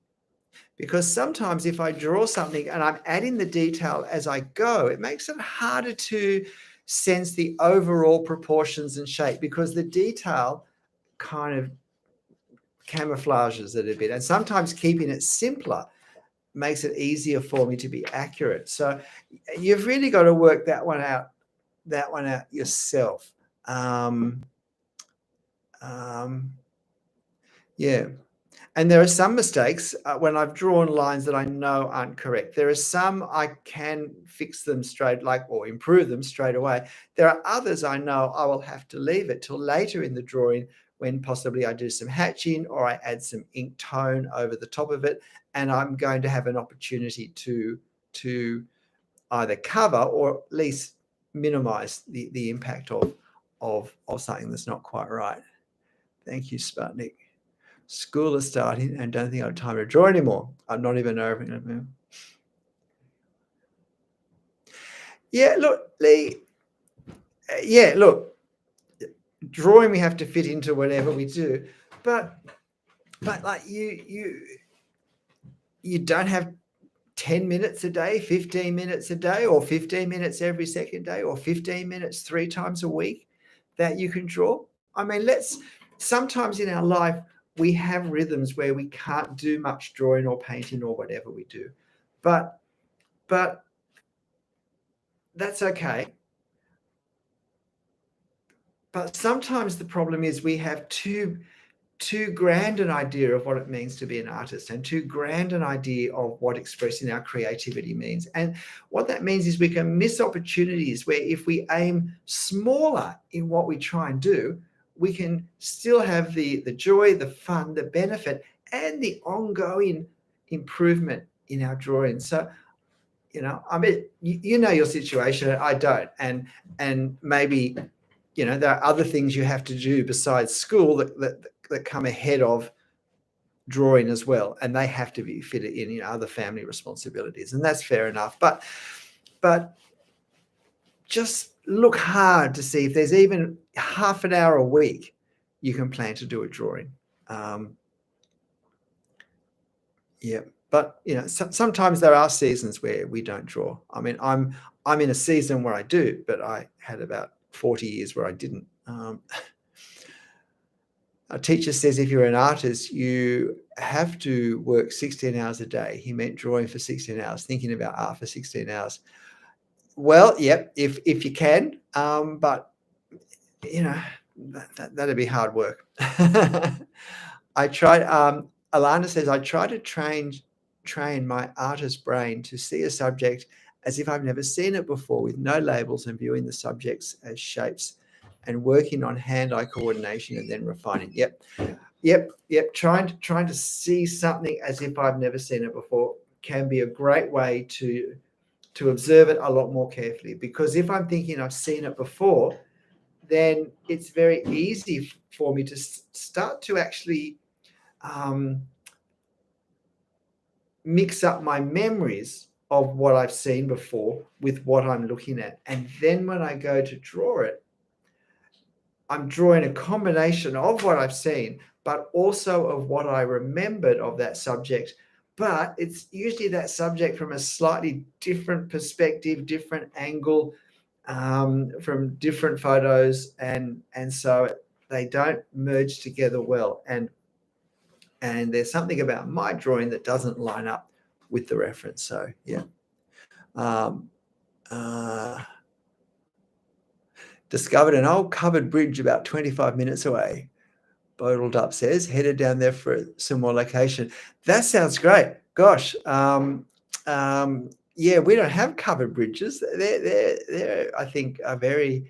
Because sometimes if I draw something and I'm adding the detail as I go, it makes it harder to sense the overall proportions and shape, because the detail kind of camouflages it a bit. And sometimes keeping it simpler makes it easier for me to be accurate. So you've really got to work that one out yourself. Yeah. And there are some mistakes when I've drawn lines that I know aren't correct. There are some I can fix them straight, or improve them straight away. There are others I know I will have to leave it till later in the drawing, when possibly I do some hatching or I add some ink tone over the top of it, and I'm going to have an opportunity to either cover or at least minimize the impact of something that's not quite right. Thank you, Sputnik. School is starting and don't think I have time to draw anymore. I'm not even over. Yeah, look, Lee. Yeah, look. Drawing we have to fit into whatever we do, but like you don't have 10 minutes a day, 15 minutes a day, or 15 minutes every second day, or 15 minutes 3 times a week that you can draw. I mean, sometimes in our life we have rhythms where we can't do much drawing or painting or whatever we do, but that's okay. But sometimes the problem is we have too grand an idea of what it means to be an artist, and too grand an idea of what expressing our creativity means. And what that means is we can miss opportunities where, if we aim smaller in what we try and do, we can still have the joy, the fun, the benefit, and the ongoing improvement in our drawing. So, I mean, you know your situation, I don't, and maybe, there are other things you have to do besides school that come ahead of drawing as well, and they have to be fitted in, other family responsibilities, and that's fair enough. But just look hard to see if there's even half an hour a week you can plan to do a drawing. Yeah, but sometimes there are seasons where we don't draw. I mean, I'm in a season where I do, but I had about 40 years where I didn't. A teacher says if you're an artist, you have to work 16 hours a day. He meant drawing for 16 hours, thinking about art for 16 hours. Well, yep, if you can, but that'd be hard work. I tried. Alana says I try to train my artist brain to see a subject as if I've never seen it before, with no labels, and viewing the subjects as shapes, and working on hand-eye coordination and then refining. Yep. Trying to see something as if I've never seen it before can be a great way to observe it a lot more carefully, because if I'm thinking I've seen it before, then it's very easy for me to start to actually mix up my memories of what I've seen before with what I'm looking at. And then when I go to draw it, I'm drawing a combination of what I've seen, but also of what I remembered of that subject. But it's usually that subject from a slightly different perspective, different angle, from different photos, and so they don't merge together well. And there's something about my drawing that doesn't line up with the reference. So yeah. Discovered an old covered bridge about 25 minutes away. Bodled up says, headed down there for some more location. That sounds great. Gosh. Yeah, we don't have covered bridges. They're I think a very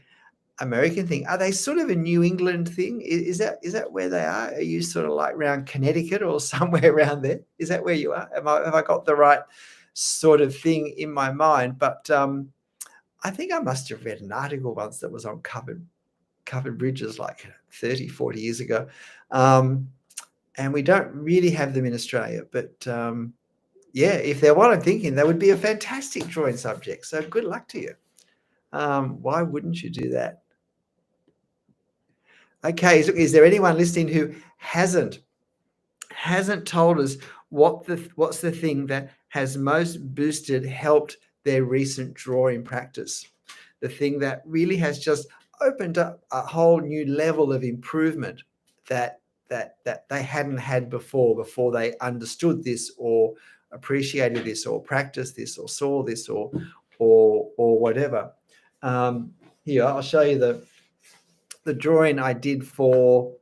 American thing. Are they sort of a New England thing? Is that where they are? Are you sort of like around Connecticut or somewhere around there? Is that where you are? Have I got the right sort of thing in my mind? But I think I must have read an article once that was on covered bridges like 30, 40 years ago. And we don't really have them in Australia. But yeah, if they're what I'm thinking, they would be a fantastic drawing subject. So good luck to you. Why wouldn't you do that? Okay, is there anyone listening who hasn't told us what's the thing that has most boosted, helped their recent drawing practice? The thing that really has just opened up a whole new level of improvement that they hadn't had before they understood this or appreciated this or practiced this or saw this or whatever. Here, I'll show you the drawing I did for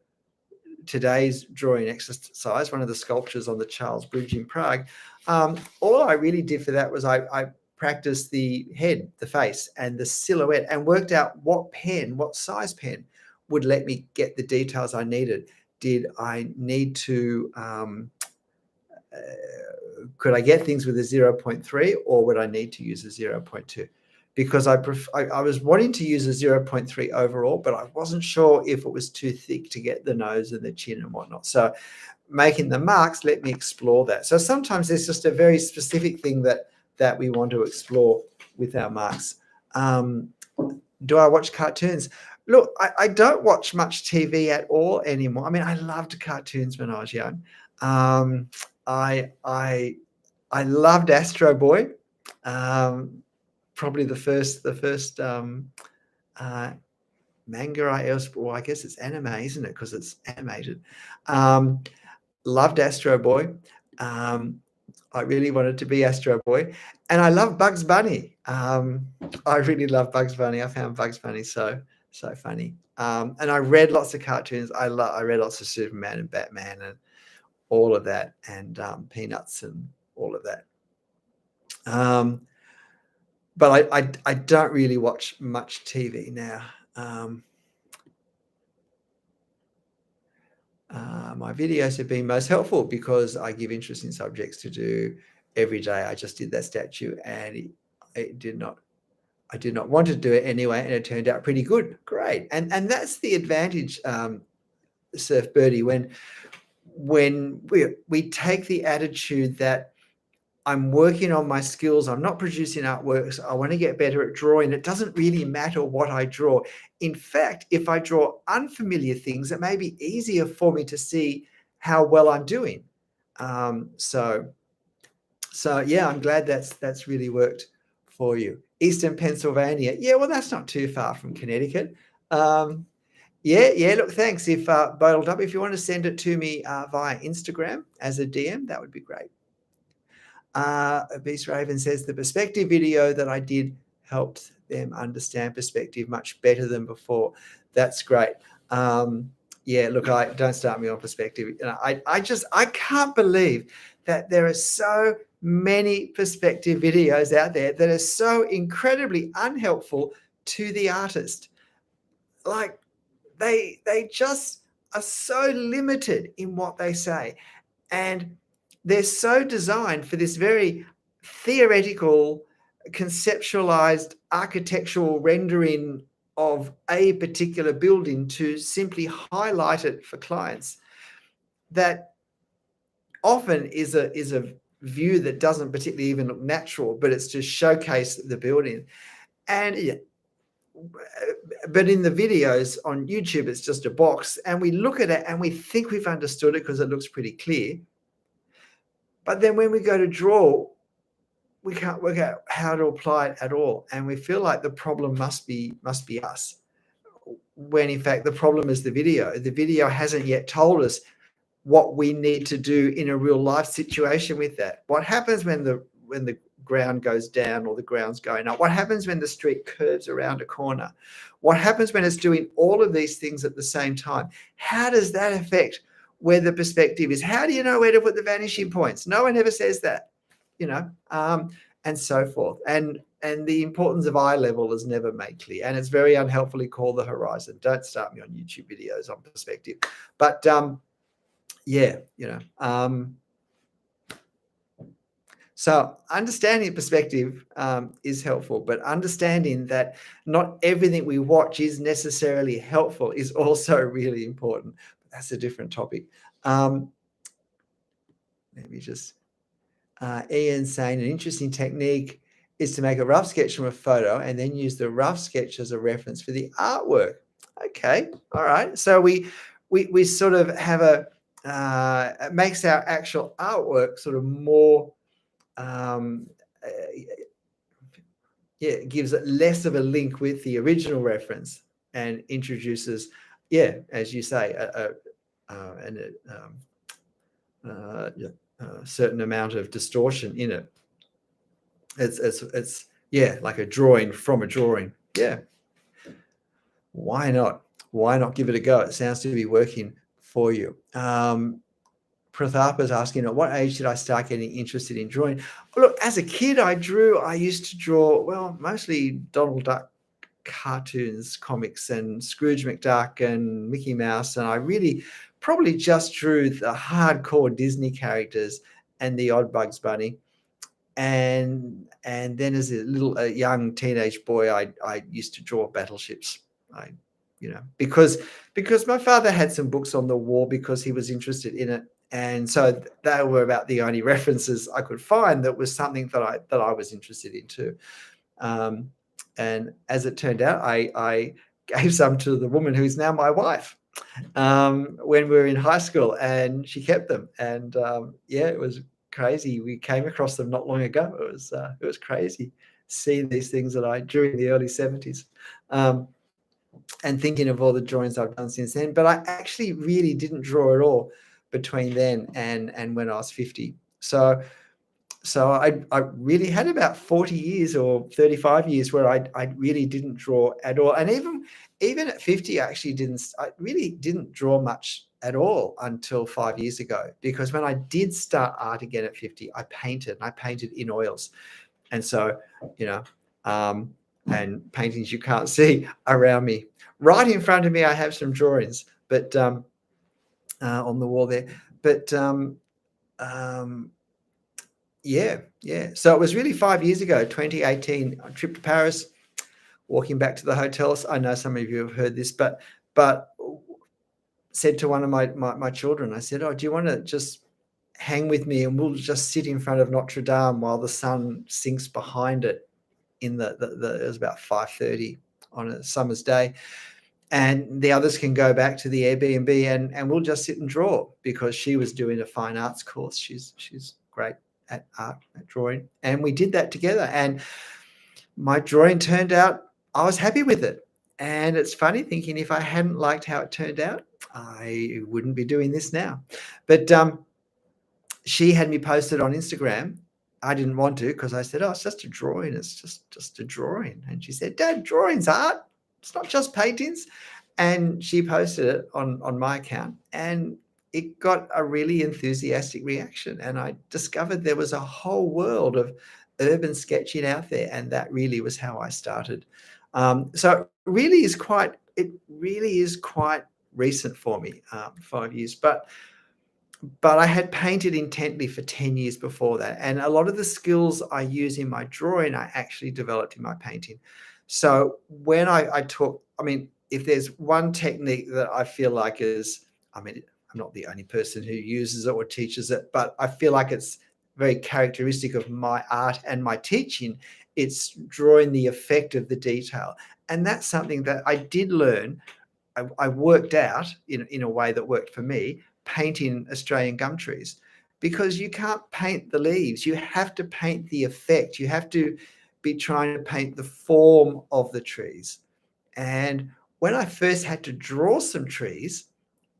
today's drawing exercise, one of the sculptures on the Charles Bridge in Prague. All I really did for that was I practiced the head, the face, and the silhouette, and worked out what size pen would let me get the details I needed. Did I need to, could I get things with a 0.3, or would I need to use a 0.2? Because I was wanting to use a 0.3 overall, but I wasn't sure if it was too thick to get the nose and the chin and whatnot. So making the marks let me explore that. So sometimes there's just a very specific thing that we want to explore with our marks. Do I watch cartoons? Look, I don't watch much TV at all anymore. I mean, I loved cartoons when I was young. I loved Astro Boy. Probably the first manga I guess it's anime, isn't it? Because it's animated. Loved Astro Boy. I really wanted to be Astro Boy, and I love Bugs Bunny. I really love Bugs Bunny. I found Bugs Bunny so funny. And I read lots of cartoons. I read lots of Superman and Batman and all of that, and Peanuts and all of that. But I don't really watch much TV now. My videos have been most helpful because I give interesting subjects to do every day. I just did that statue, and I did not want to do it anyway, and it turned out pretty good. Great. And that's the advantage, Surf Birdie, when we take the attitude that I'm working on my skills. I'm not producing artworks. I want to get better at drawing. It doesn't really matter what I draw. In fact, if I draw unfamiliar things, it may be easier for me to see how well I'm doing. So yeah, I'm glad that's really worked for you. Eastern Pennsylvania. Yeah, well, that's not too far from Connecticut. Yeah. Look, thanks. If bottled up, if you want to send it to me via Instagram as a DM, that would be great. Beast Raven says the perspective video that I did helped them understand perspective much better than before. That's great. Yeah, look, don't start me on perspective. I can't believe that there are so many perspective videos out there that are so incredibly unhelpful to the artist. Like they just are so limited in what they say, and they're so designed for this very theoretical, conceptualized architectural rendering of a particular building to simply highlight it for clients. That often is a view that doesn't particularly even look natural, but it's to showcase the building. And but in the videos on YouTube, it's just a box, and we look at it and we think we've understood it because it looks pretty clear. But then when we go to draw, we can't work out how to apply it at all, and we feel like the problem must be us, when in fact the problem is the video. The video hasn't yet told us what we need to do in a real life situation with that. What happens when the ground goes down or the ground's going up? What happens when the street curves around a corner? What happens when it's doing all of these things at the same time? How does that affect where the perspective is? How do you know where to put the vanishing points? No one ever says that, and so forth. And the importance of eye level is never made clear, and it's very unhelpfully called the horizon. Don't start me on YouTube videos on perspective. But so understanding perspective is helpful, but understanding that not everything we watch is necessarily helpful is also really important. That's a different topic. Let me just, Ian saying an interesting technique is to make a rough sketch from a photo and then use the rough sketch as a reference for the artwork. Okay, all right. So we sort of have it makes our actual artwork sort of more, it gives it less of a link with the original reference and introduces, as you say, a certain amount of distortion in it. It's like a drawing from a drawing. Yeah. Why not? Why not give it a go? It sounds to be working for you. Pratharpa is asking, at what age did I start getting interested in drawing? Look, as a kid, I used to draw, well, mostly Donald Duck cartoons, comics, and Scrooge McDuck and Mickey Mouse. And I really probably just drew the hardcore Disney characters and the odd Bugs Bunny. And then as a young teenage boy, I used to draw battleships. Because my father had some books on the war because he was interested in it. And so they were about the only references I could find that was something that I was interested in too. And as it turned out, I gave some to the woman who is now my wife when we were in high school, and she kept them. And it was crazy. We came across them not long ago. It was crazy seeing these things that I drew in the early 70s. And thinking of all the drawings I've done since then. But I actually really didn't draw at all between then and when I was 50. So I really had about 40 years or 35 years where I really didn't draw at all. And even at 50, I really didn't draw much at all until 5 years ago, because when I did start art again at 50, I painted in oils. And so, and paintings you can't see around me. Right in front of me, I have some drawings, but on the wall there. But So it was really 5 years ago, 2018, a trip to Paris, walking back to the hotels. I know some of you have heard this, but said to one of my children, I said, "Oh, do you want to just hang with me, and we'll just sit in front of Notre Dame while the sun sinks behind it in it was about 5:30 on a summer's day. And the others can go back to the Airbnb, and we'll just sit and draw, because she was doing a fine arts course. She's great at art, at drawing. And we did that together. And my drawing turned out, I was happy with it. And it's funny thinking, if I hadn't liked how it turned out, I wouldn't be doing this now. But she had me posted on Instagram. I didn't want to, because I said, "Oh, it's just a drawing. It's just a drawing." And she said, "Dad, drawing's art. It's not just paintings." And she posted it on my account, and it got a really enthusiastic reaction. And I discovered there was a whole world of urban sketching out there, and that really was how I started. So it really is quite recent for me, 5 years. But I had painted intently for 10 years before that. And a lot of the skills I use in my drawing, I actually developed in my painting. So when I talk, I mean, if there's one technique that I feel like is, I mean, I'm not the only person who uses it or teaches it, but I feel like it's very characteristic of my art and my teaching. It's drawing the effect of the detail. And that's something that I did learn. I worked out in a way that worked for me, painting Australian gum trees, because you can't paint the leaves. You have to paint the effect. You have to be trying to paint the form of the trees. And when I first had to draw some trees,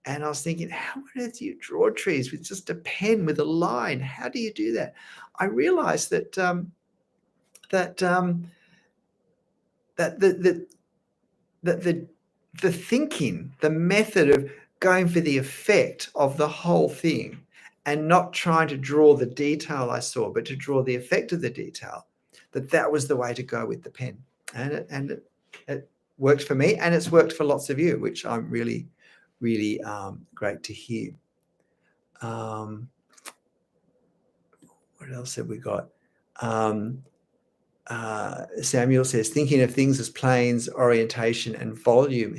and I was thinking, how on earth do you draw trees with just a pen with a line? How do you do that? I realized that that the thinking, the method of going for the effect of the whole thing, and not trying to draw the detail I saw, but to draw the effect of the detail, that was the way to go with the pen. And it worked for me, and it's worked for lots of you, which I'm really, really great to hear. What else have we got? Samuel says, thinking of things as planes, orientation, and volume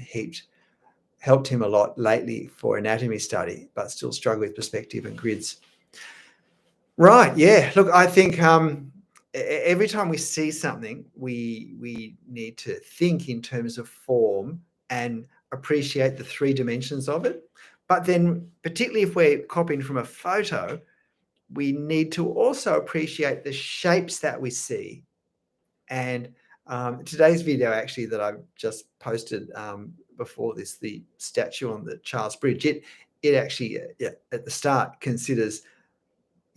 helped him a lot lately for anatomy study, but still struggle with perspective and grids. Right, yeah. Look, I think every time we see something, we need to think in terms of form and appreciate the 3 dimensions of it. But then, particularly if we're copying from a photo, we need to also appreciate the shapes that we see. And today's video, actually, that I've just posted before this, the statue on the Charles Bridge, it actually at the start considers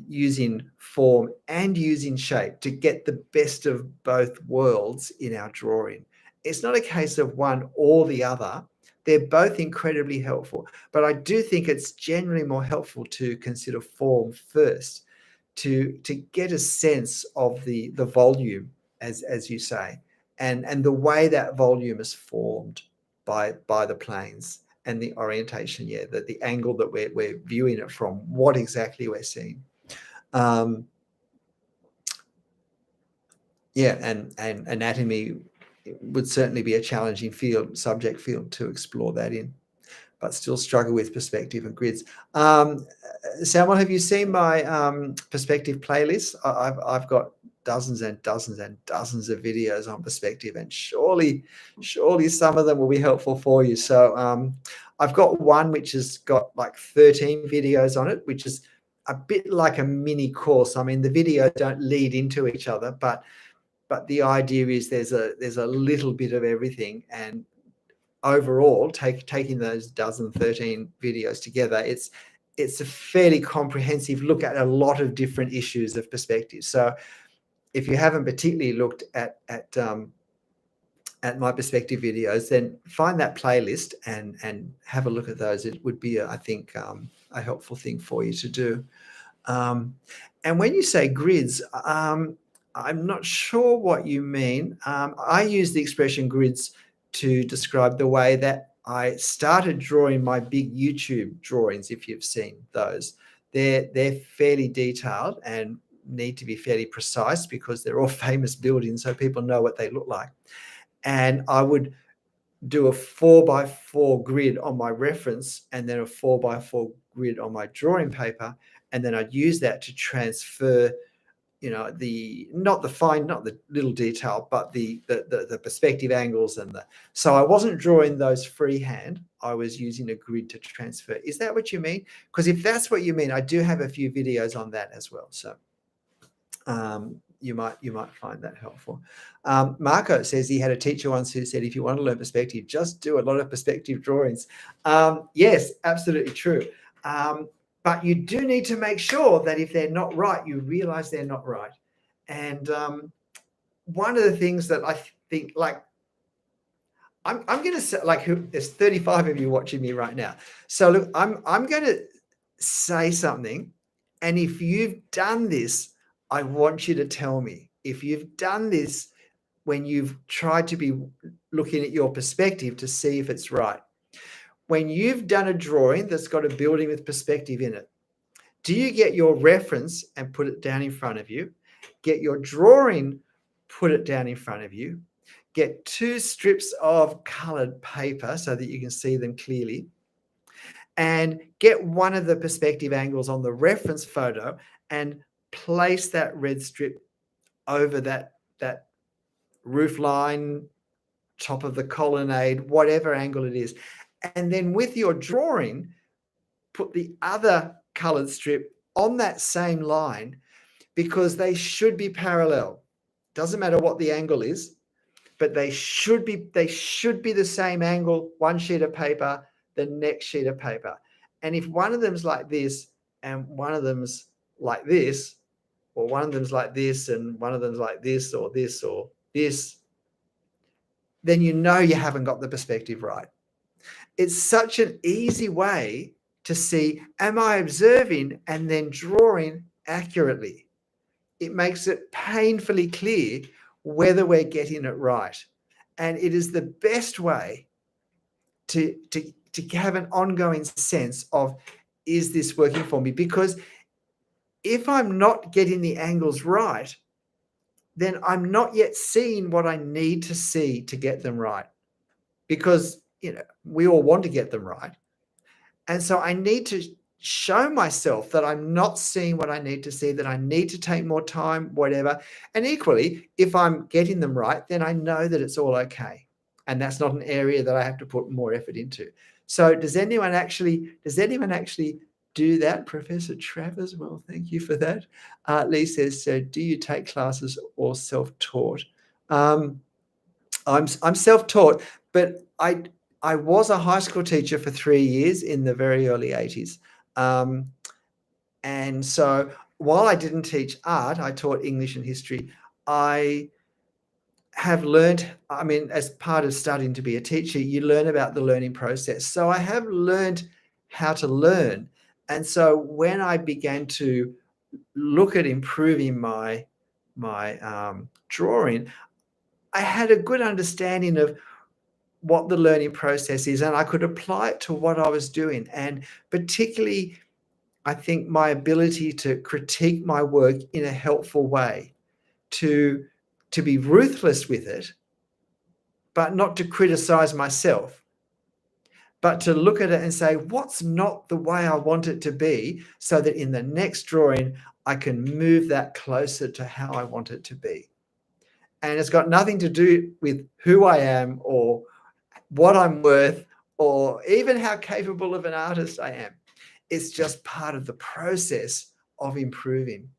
using form and using shape to get the best of both worlds in our drawing. It's not a case of one or the other. They're both incredibly helpful, but I do think it's generally more helpful to consider form first, to get a sense of the volume, as you say, and the way that volume is formed by the planes and the orientation, the angle that we're viewing it from, what exactly we're seeing. And anatomy would certainly be a challenging subject field to explore that in, but still struggle with perspective and grids. Samuel, have you seen my perspective playlist? I've got dozens and dozens and dozens of videos on perspective, and surely some of them will be helpful for you. So I've got one which has got like 13 videos on it, which is a bit like a mini course. I mean, the videos don't lead into each other, but the idea is there's a little bit of everything. And overall, taking those 13 videos together, it's a fairly comprehensive look at a lot of different issues of perspective. So if you haven't particularly looked at my perspective videos, then find that playlist and have a look at those. It would be, I think, a helpful thing for you to do. And when you say grids, I'm not sure what you mean. I use the expression grids to describe the way that I started drawing my big YouTube drawings. If you've seen those, they're fairly detailed and need to be fairly precise, because they're all famous buildings, so people know what they look like. And I would do a 4x4 grid on my reference, and then a 4x4 grid on my drawing paper, and then I'd use that to transfer, not the little detail, but the perspective angles so I wasn't drawing those freehand. I was using a grid to transfer. Is that what you mean? Because if that's what you mean, I do have a few videos on that as well. So you might find that helpful. Marco says he had a teacher once who said, if you want to learn perspective, just do a lot of perspective drawings. Yes, absolutely true. But you do need to make sure that if they're not right, you realize they're not right. And one of the things that I think, like, I'm going to say, like, there's 35 of you watching me right now. So look, I'm going to say something. And if you've done this, I want you to tell me. If you've done this when you've tried to be looking at your perspective to see if it's right. When you've done a drawing that's got a building with perspective in it, do you get your reference and put it down in front of you? Get your drawing, put it down in front of you. Get 2 strips of colored paper so that you can see them clearly. And get one of the perspective angles on the reference photo and place that red strip over that roof line, top of the colonnade, whatever angle it is. And then with your drawing, put the other colored strip on that same line, because they should be parallel. Doesn't matter what the angle is, but they should be the same angle, one sheet of paper, the next sheet of paper. And if one of them's like this and one of them's like this, or one of them's like this and one of them's like this or this or this, then you know you haven't got the perspective right. It's such an easy way to see, am I observing and then drawing accurately? It makes it painfully clear whether we're getting it right. And it is the best way to have an ongoing sense of, is this working for me? Because if I'm not getting the angles right, then I'm not yet seeing what I need to see to get them right. Because, we all want to get them right. And so I need to show myself that I'm not seeing what I need to see, that I need to take more time, whatever. And equally, if I'm getting them right, then I know that it's all okay. And that's not an area that I have to put more effort into. So does anyone actually do that? Professor Travers? Well, thank you for that. Lee says, so do you take classes or self-taught? I'm self-taught, but I was a high school teacher for 3 years in the very early 80s. And so while I didn't teach art, I taught English and history. I have learned, as part of studying to be a teacher, you learn about the learning process. So I have learned how to learn. And so when I began to look at improving my drawing, I had a good understanding of what the learning process is, and I could apply it to what I was doing. And particularly, I think my ability to critique my work in a helpful way, to be ruthless with it, but not to criticize myself, but to look at it and say, what's not the way I want it to be, so that in the next drawing, I can move that closer to how I want it to be. And it's got nothing to do with who I am or what I'm worth or even how capable of an artist I am. It's just part of the process of improving.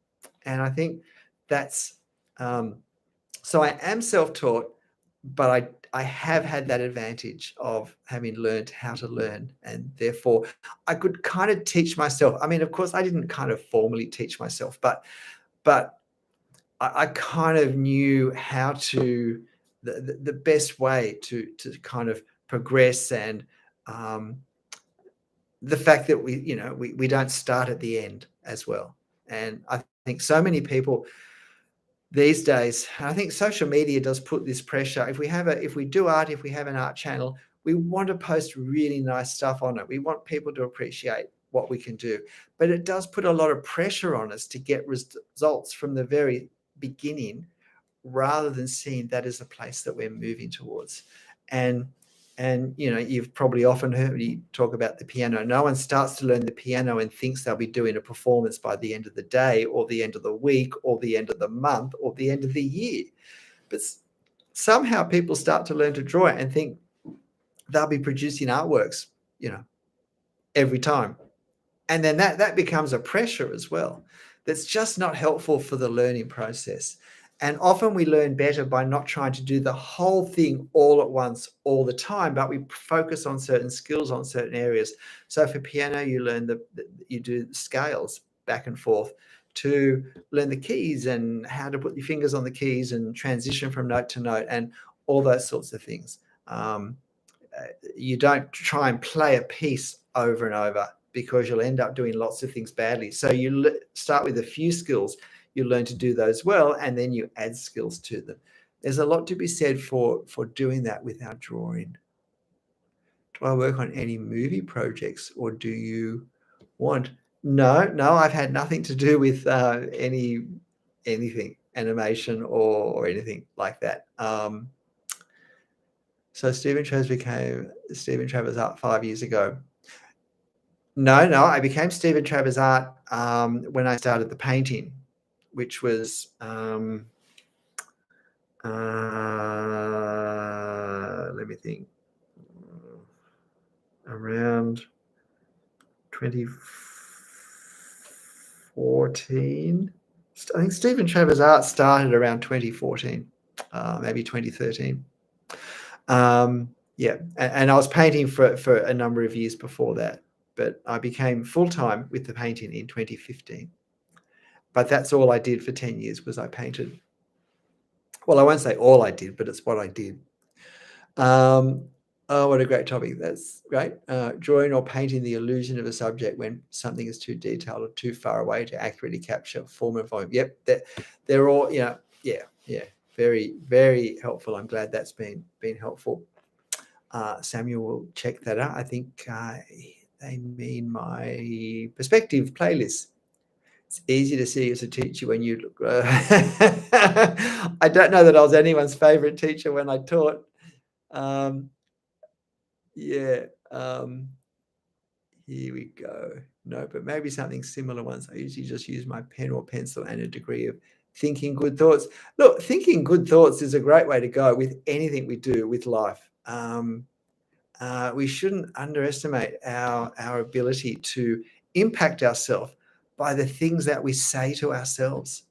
And I think that's, so I am self-taught, but I have had that advantage of having learned how to learn. And therefore I could kind of teach myself. Of course I didn't kind of formally teach myself, but I kind of knew how to, the best way to kind of progress, and the fact that we don't start at the end as well. And I think so many people these days, and I think social media does put this pressure. If we have an art channel, we want to post really nice stuff on it. We want people to appreciate what we can do, but it does put a lot of pressure on us to get results from the very beginning, rather than seeing that as a place that we're moving towards. And And, you've probably often heard me talk about the piano. No one starts to learn the piano and thinks they'll be doing a performance by the end of the day or the end of the week or the end of the month or the end of the year. But somehow people start to learn to draw and think they'll be producing artworks, every time. And then that becomes a pressure as well. That's just not helpful for the learning process. And often we learn better by not trying to do the whole thing all at once, all the time, but we focus on certain skills, on certain areas. So for piano, you learn you do scales back and forth. To learn the keys and how to put your fingers on the keys and transition from note to note and all those sorts of things. You don't try and play a piece over and over, because you'll end up doing lots of things badly. So you start with a few skills, you learn to do those well, and then you add skills to them. There's a lot to be said for doing that with our drawing. Do I work on any movie projects, or do you want? No, I've had nothing to do with anything, animation or anything like that. So Stephen Travers became Stephen Travers Art 5 years ago. No, I became Stephen Travers Art when I started the painting, which was let me think, around 2014. I think Stephen Travers Art started around 2014, maybe 2013. Yeah, and I was painting for a number of years before that, but I became full-time with the painting in 2015. But that's all I did for 10 years was I painted. Well, I won't say all I did, but it's what I did. Oh, what a great topic. That's great. Drawing or painting the illusion of a subject when something is too detailed or too far away to accurately capture form and volume. Yep, they're all, yeah, very, very helpful. I'm glad that's been helpful. Samuel will check that out. I think they mean my perspective playlist. It's easy to see as a teacher when you look. I don't know that I was anyone's favorite teacher when I taught. Yeah. Here we go. No, but maybe something similar once. I usually just use my pen or pencil and a degree of thinking good thoughts. Look, thinking good thoughts is a great way to go with anything we do with life. We shouldn't underestimate our ability to impact ourselves by the things that we say to ourselves.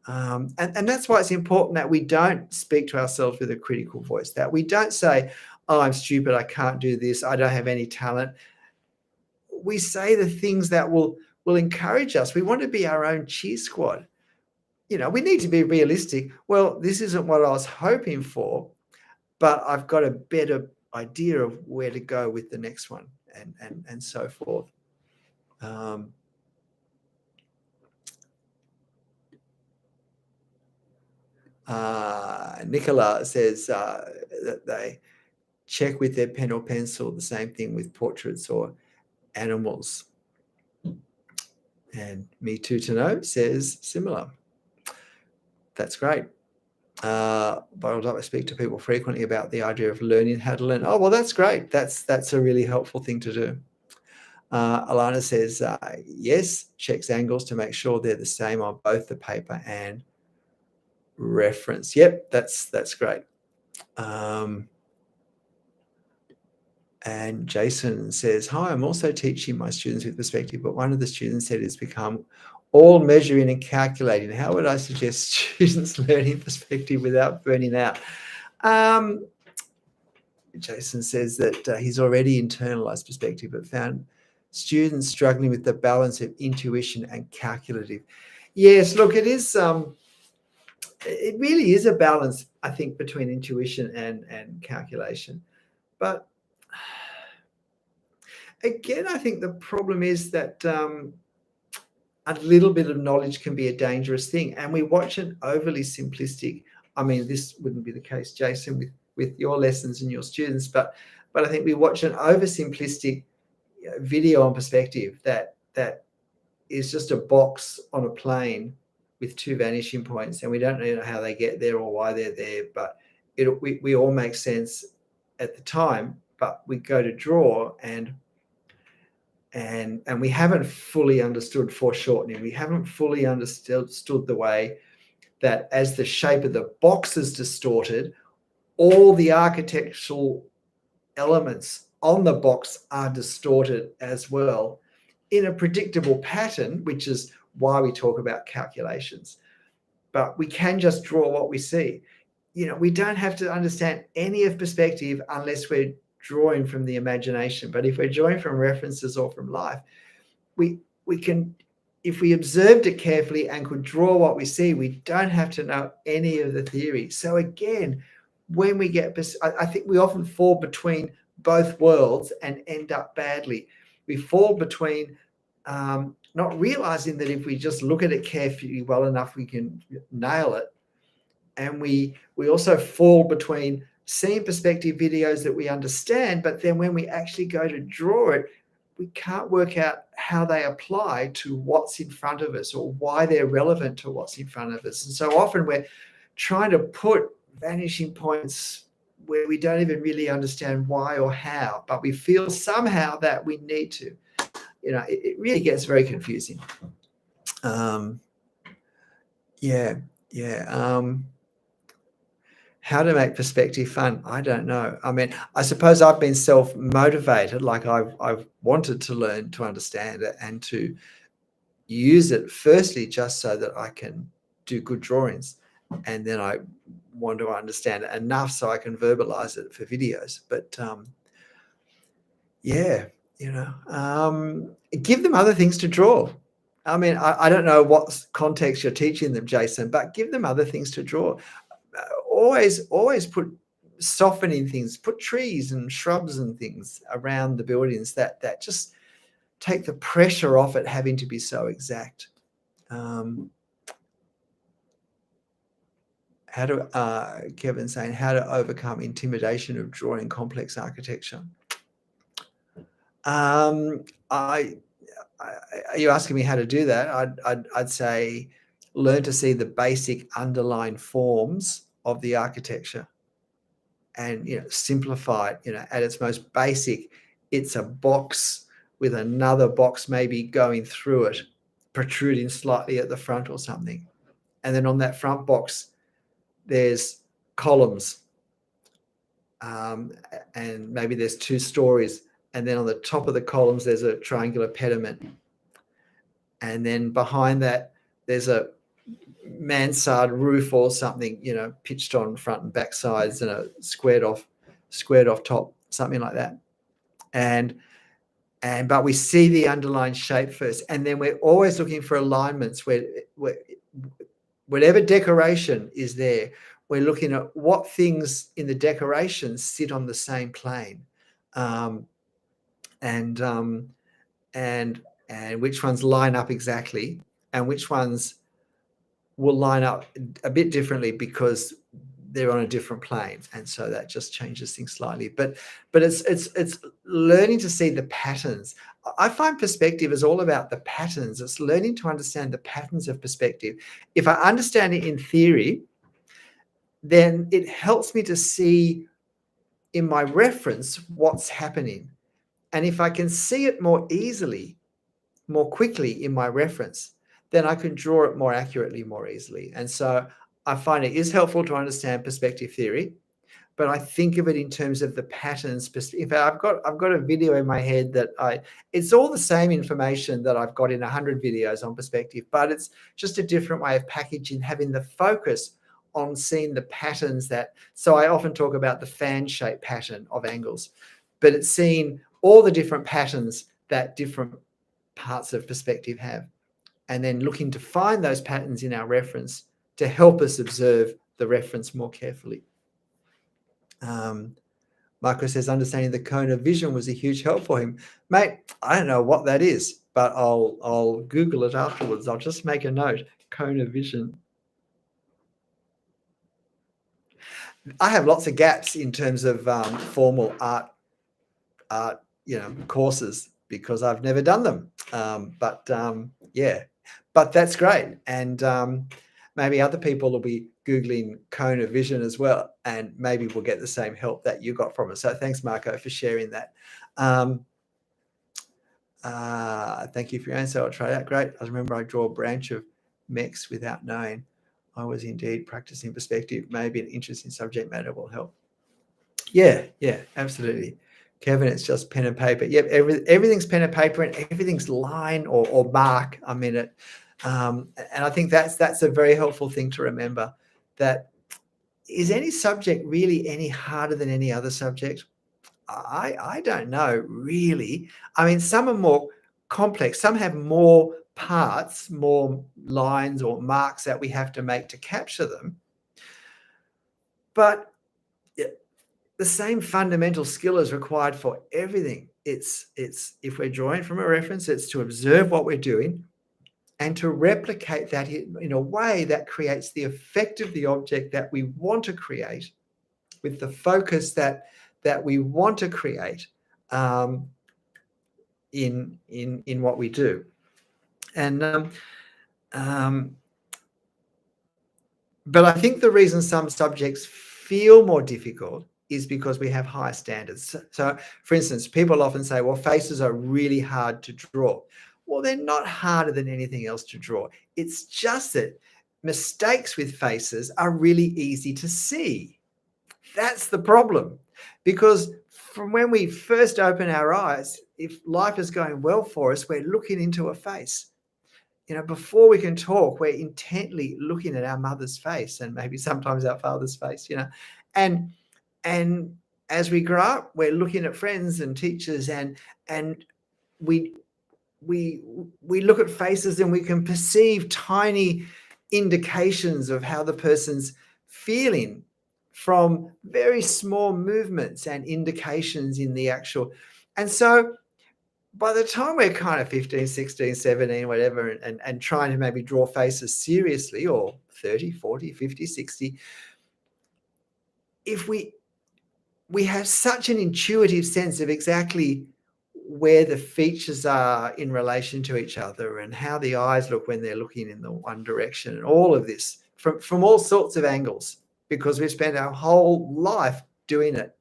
And that's why it's important that we don't speak to ourselves with a critical voice, that we don't say, oh, I'm stupid, I can't do this, I don't have any talent. We say the things that will encourage us. We want to be our own cheer squad. We need to be realistic. Well, this isn't what I was hoping for, but I've got a better idea of where to go with the next one, and so forth. Nicola says that they check with their pen or pencil. The same thing with portraits or animals. And Me Too To Know says similar. That's great. I speak to people frequently about the idea of learning how to learn. Oh, well, that's great. That's a really helpful thing to do. Alana says, yes, checks angles to make sure they're the same on both the paper and reference. Yep, that's great. And Jason says, hi, I'm also teaching my students with perspective, but one of the students said it's become all measuring and calculating. How would I suggest students learning perspective without burning out? Jason says that he's already internalized perspective, but found students struggling with the balance of intuition and calculative. Yes, look, it is. It really is a balance, I think, between intuition and calculation. But again, I think the problem is that a little bit of knowledge can be a dangerous thing, and we watch an overly simplistic. I mean, this wouldn't be the case, Jason, with your lessons and your students, but I think we watch an oversimplistic video on perspective that is just a box on a plane with two vanishing points, and we don't know how they get there or why they're there, but we all make sense at the time, but we go to draw and we haven't fully understood foreshortening. We haven't fully understood the way that as the shape of the box is distorted, all the architectural elements on the box are distorted as well in a predictable pattern, which is why we talk about calculations. But we can just draw what we see. We don't have to understand any of perspective unless we're drawing from the imagination. But if we're drawing from references or from life, we can, if we observed it carefully and could draw what we see, we don't have to know any of the theory. So again, when we get, I think we often fall between both worlds and end up badly. We fall between not realizing that if we just look at it carefully well enough, we can nail it. And we also fall between seeing perspective videos that we understand, but then when we actually go to draw it, we can't work out how they apply to what's in front of us or why they're relevant to what's in front of us. And so often we're trying to put vanishing points where we don't even really understand why or how, but we feel somehow that we need to. It really gets very confusing. How to make perspective fun? I don't know. I mean, I suppose I've been self-motivated, like I've wanted to learn to understand it and to use it firstly just so that I can do good drawings, and then I want to understand it enough so I can verbalize it for videos. But give them other things to draw. I mean, I don't know what context you're teaching them, Jason, but give them other things to draw. Always put softening things, put trees and shrubs and things around the buildings that just take the pressure off it having to be so exact. Kevin's saying, how to overcome intimidation of drawing complex architecture? Are you asking me how to do that? I'd say learn to see the basic underlying forms of the architecture and simplify it. At its most basic, it's a box with another box maybe going through it, protruding slightly at the front or something. And then on that front box, there's columns, and maybe there's 2 stories. And then on the top of the columns, there's a triangular pediment. And then behind that, there's a mansard roof or something, pitched on front and back sides and a squared off top, something like that. But we see the underlying shape first, and then we're always looking for alignments where whatever decoration is there, we're looking at what things in the decoration sit on the same plane, and which ones line up exactly, and which ones will line up a bit differently because they're on a different plane, and so that just changes things slightly. But it's learning to see the patterns. I find perspective is all about the patterns. It's learning to understand the patterns of perspective. If I understand it in theory, then it helps me to see in my reference what's happening. And if I can see it more easily, more quickly in my reference, then I can draw it more accurately, more easily. And so I find it is helpful to understand perspective theory, but I think of it in terms of the patterns. In fact, I've got a video in my head that it's all the same information that I've got in 100 videos on perspective, but it's just a different way of packaging, having the focus on seeing the patterns so I often talk about the fan shape pattern of angles, but it's seeing all the different patterns that different parts of perspective have, and then looking to find those patterns in our reference to help us observe the reference more carefully. Marco says, understanding the cone of vision was a huge help for him. Mate, I don't know what that is, but I'll Google it afterwards. I'll just make a note, cone of vision. I have lots of gaps in terms of formal art courses because I've never done them. But that's great. And maybe other people will be Googling cone of vision as well, and maybe we'll get the same help that you got from it. So thanks, Marco, for sharing that. Thank you for your answer. I'll try that. Great. I remember I draw a branch of mechs without knowing I was indeed practicing perspective. Maybe an interesting subject matter will help. Yeah, absolutely. Kevin, it's just pen and paper. Yep, everything's pen and paper, and everything's line or mark. I mean it. And I think that's a very helpful thing to remember. That is any subject really any harder than any other subject? I don't know really. I mean, some are more complex. Some have more parts, more lines or marks that we have to make to capture them. But the same fundamental skill is required for everything. It's if we're drawing from a reference, it's to observe what we're doing and to replicate that in a way that creates the effect of the object that we want to create with the focus that we want to create in what we do. And but I think the reason some subjects feel more difficult is because we have high standards. So, for instance, people often say, well, faces are really hard to draw. Well, they're not harder than anything else to draw. It's just that mistakes with faces are really easy to see. That's the problem. Because from when we first open our eyes, if life is going well for us, we're looking into a face. Before we can talk, we're intently looking at our mother's face and maybe sometimes our father's face, and as we grow up, we're looking at friends and teachers, and we look at faces and we can perceive tiny indications of how the person's feeling from very small movements and indications in the actual. And so by the time we're kind of 15, 16, 17, whatever, and trying to maybe draw faces seriously, or 30, 40, 50, 60, if we have such an intuitive sense of exactly where the features are in relation to each other and how the eyes look when they're looking in the one direction, and all of this from all sorts of angles, because we've spent our whole life doing it.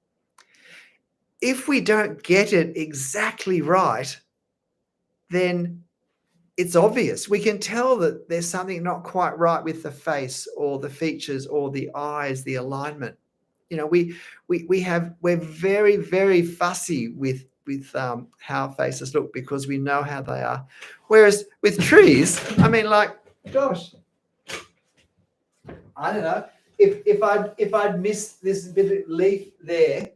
If we don't get it exactly right, then it's obvious. We can tell that there's something not quite right with the face or the features or the eyes, the alignment. We're very, very fussy with how faces look because we know how they are. Whereas with trees, I mean, gosh, I don't know. If I'd missed this bit of leaf there,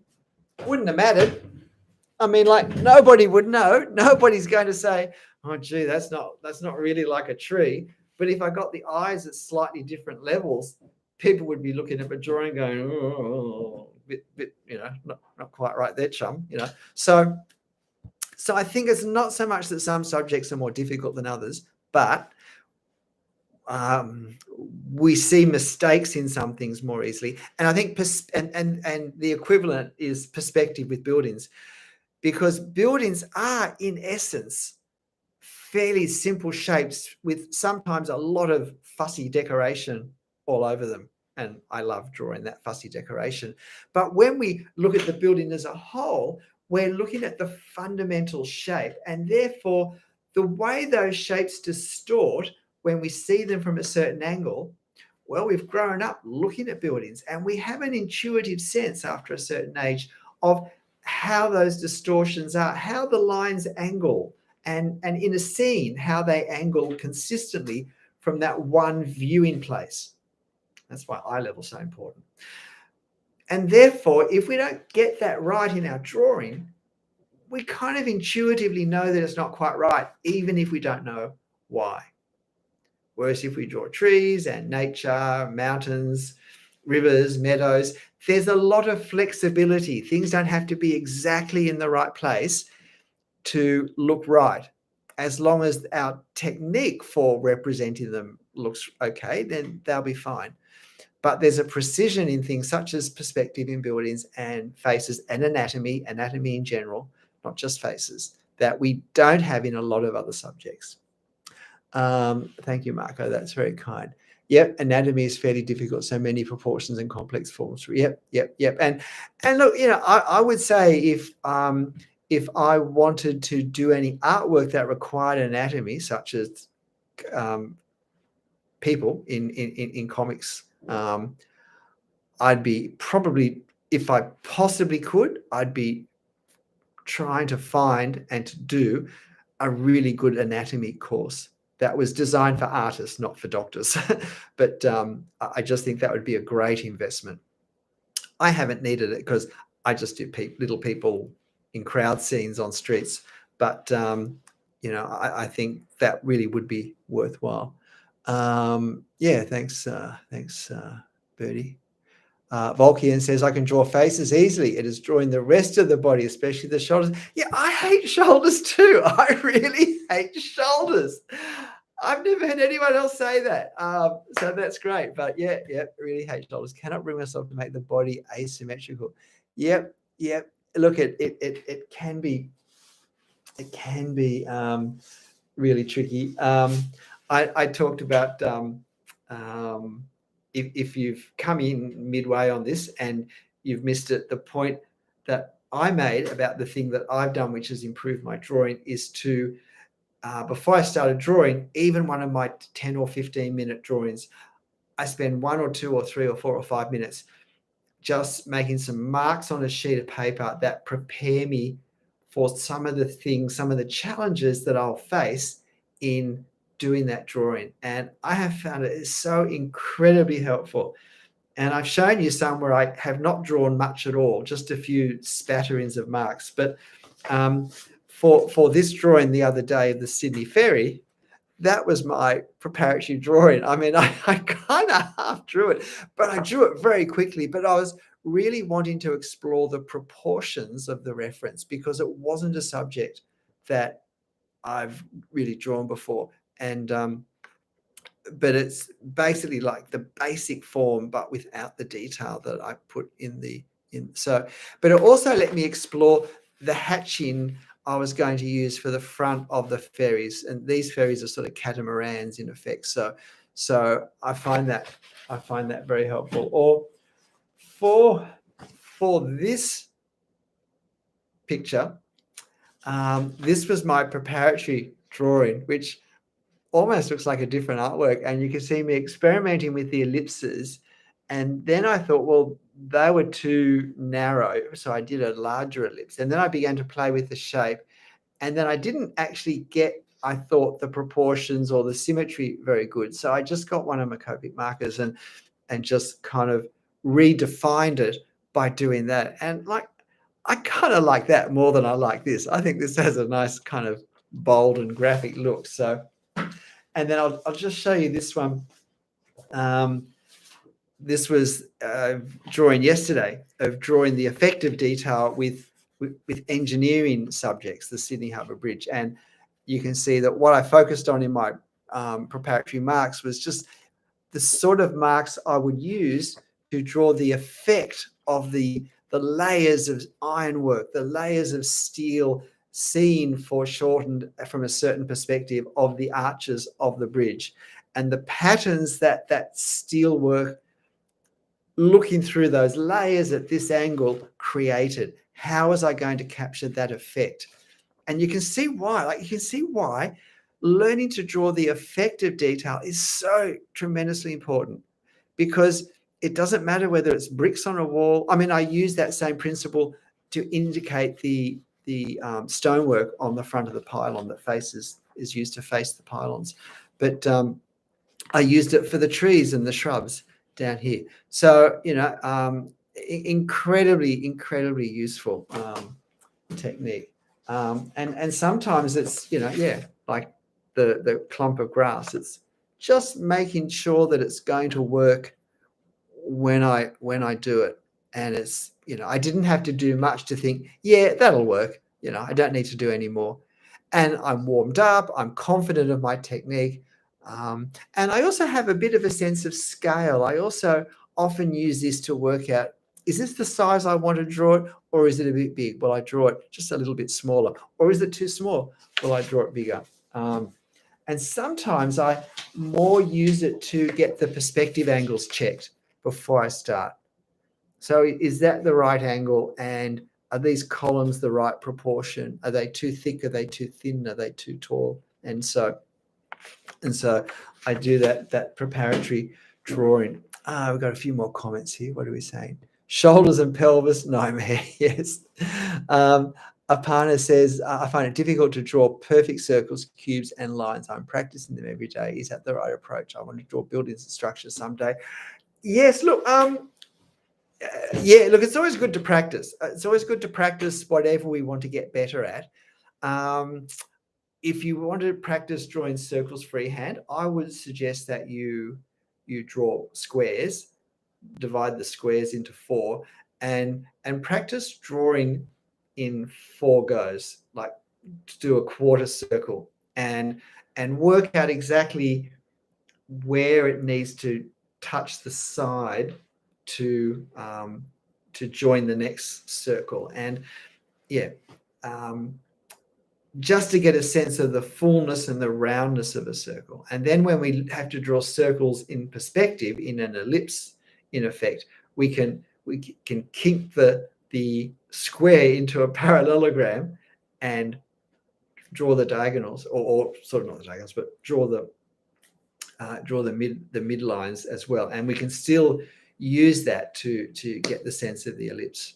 wouldn't have mattered. I mean, nobody would know. Nobody's going to say, oh, gee, that's not really like a tree. But if I got the eyes at slightly different levels, people would be looking at my drawing going, oh, bit, not quite right there, chum, So I think it's not so much that some subjects are more difficult than others, but we see mistakes in some things more easily. And I think and the equivalent is perspective with buildings. Because buildings are, in essence, fairly simple shapes with sometimes a lot of fussy decoration all over them. And I love drawing that fussy decoration. But when we look at the building as a whole, we're looking at the fundamental shape. And therefore, the way those shapes distort when we see them from a certain angle, well, we've grown up looking at buildings and we have an intuitive sense after a certain age of how those distortions are, how the lines angle, and in a scene, how they angle consistently from that one viewing place. That's why eye level is so important. And therefore, if we don't get that right in our drawing, we kind of intuitively know that it's not quite right, even if we don't know why. Whereas if we draw trees and nature, mountains, rivers, meadows, there's a lot of flexibility. Things don't have to be exactly in the right place to look right. As long as our technique for representing them looks okay, then they'll be fine. But there's a precision in things such as perspective in buildings and faces and anatomy in general, not just faces, that we don't have in a lot of other subjects. Thank you, Marco. That's very kind. Yep, anatomy is fairly difficult. So many proportions and complex forms. Yep. And look, I would say if I wanted to do any artwork that required anatomy, such as people in comics, I'd be probably, if I possibly could, I'd be trying to find and to do a really good anatomy course that was designed for artists, not for doctors. But I just think that would be a great investment. I haven't needed it because I just do little people in crowd scenes on streets. But I think that really would be worthwhile. Yeah, thanks, Bertie. Volkian says, I can draw faces easily. It is drawing the rest of the body, especially the shoulders. Yeah, I hate shoulders too. I really hate shoulders. I've never heard anyone else say that. So that's great. But yeah, really hate shoulders. Cannot bring myself to make the body asymmetrical. Yep. Look, it can be really tricky. I talked about if you've come in midway on this and you've missed it, the point that I made about the thing that I've done, which has improved my drawing, is to, before I started drawing, even one of my 10 or 15-minute drawings, I spend 1 or 2 or 3 or 4 or 5 minutes just making some marks on a sheet of paper that prepare me for some of the things, some of the challenges that I'll face in doing that drawing. And I have found it is so incredibly helpful. And I've shown you some where I have not drawn much at all, just a few spatterings of marks. But for this drawing the other day of the Sydney Ferry, that was my preparatory drawing. I mean, I kind of half drew it, but I drew it very quickly. But I was really wanting to explore the proportions of the reference because it wasn't a subject that I've really drawn before. And but it's basically like the basic form, but without the detail that I put in so. But it also let me explore the hatching I was going to use for the front of the ferries, and these ferries are sort of catamarans in effect. So I find that very helpful. Or for this picture, this was my preparatory drawing, which almost looks like a different artwork, and you can see me experimenting with the ellipses. And then I thought, well, they were too narrow, so I did a larger ellipse. And then I began to play with the shape, and then I didn't actually get, I thought, the proportions or the symmetry very good. So I just got one of my Copic markers and just kind of redefined it by doing that. And like, I kind of like that more than I like this. I think this has a nice kind of bold and graphic look. So, and then I'll just show you this one. This was drawing yesterday, of drawing the effective detail with engineering subjects, the Sydney Harbour Bridge. And you can see that what I focused on in my preparatory marks was just the sort of marks I would use to draw the effect of the layers of ironwork, the layers of steel seen foreshortened from a certain perspective of the arches of the bridge, and the patterns that steel work looking through those layers at this angle created. How was I going to capture that effect? And you can see why, learning to draw the effective detail is so tremendously important, because it doesn't matter whether it's bricks on a wall. I mean, I use that same principle to indicate the stonework on the front of the pylon that is used to face the pylons. But I used it for the trees and the shrubs down here. So, incredibly useful technique. And sometimes it's, like the clump of grass. It's just making sure that it's going to work when I do it. And it's, I didn't have to do much to think, yeah, that'll work. I don't need to do any more. And I'm warmed up. I'm confident of my technique. And I also have a bit of a sense of scale. I also often use this to work out, is this the size I want to draw it, or is it a bit big? Will I draw it just a little bit smaller? Or is it too small? Will I draw it bigger? And And sometimes I more use it to get the perspective angles checked before I start. So is that the right angle? And are these columns the right proportion? Are they too thick? Are they too thin? Are they too tall? And so I do that preparatory drawing. We've got a few more comments here. What are we saying? Shoulders and pelvis, nightmare. Yes. Aparna says, I find it difficult to draw perfect circles, cubes, and lines. I'm practicing them every day. Is that the right approach? I want to draw buildings and structures someday. Yes, look, yeah, look, it's always good to practice. It's always good to practice whatever we want to get better at. If you want to practice drawing circles freehand, I would suggest that you draw squares, divide the squares into 4, and practice drawing in 4 goes, like do a quarter circle and work out exactly where it needs to touch the side to join the next circle. And yeah, just to get a sense of the fullness and the roundness of a circle. And then when we have to draw circles in perspective, in an ellipse, in effect, we can kink the square into a parallelogram and draw the diagonals, or sort of not the diagonals, but draw the mid lines as well. And we can still use that to get the sense of the ellipse.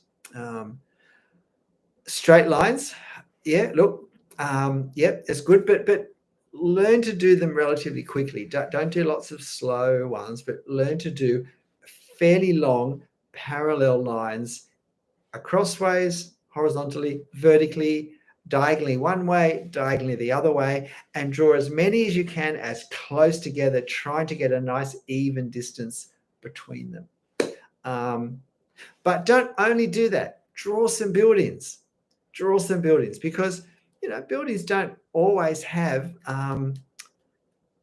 Straight lines, yeah, look, yeah, it's good, but learn to do them relatively quickly. Don't do lots of slow ones, but learn to do fairly long parallel lines acrossways, horizontally, vertically, diagonally one way, diagonally the other way, and draw as many as you can as close together, trying to get a nice even distance between them. But don't only do that. Draw some buildings. Draw some buildings, because buildings don't always have. I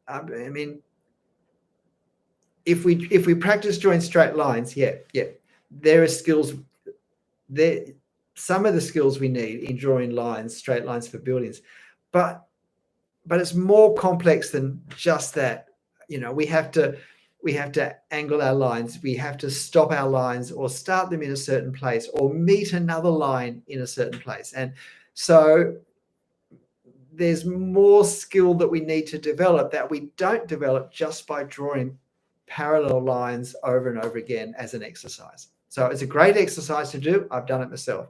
mean, if we practice drawing straight lines, yeah, there are skills there. Some of the skills we need in drawing lines, straight lines for buildings, but it's more complex than just that. We have to angle our lines. We have to stop our lines or start them in a certain place or meet another line in a certain place. And so there's more skill that we need to develop that we don't develop just by drawing parallel lines over and over again as an exercise. So it's a great exercise to do. I've done it myself.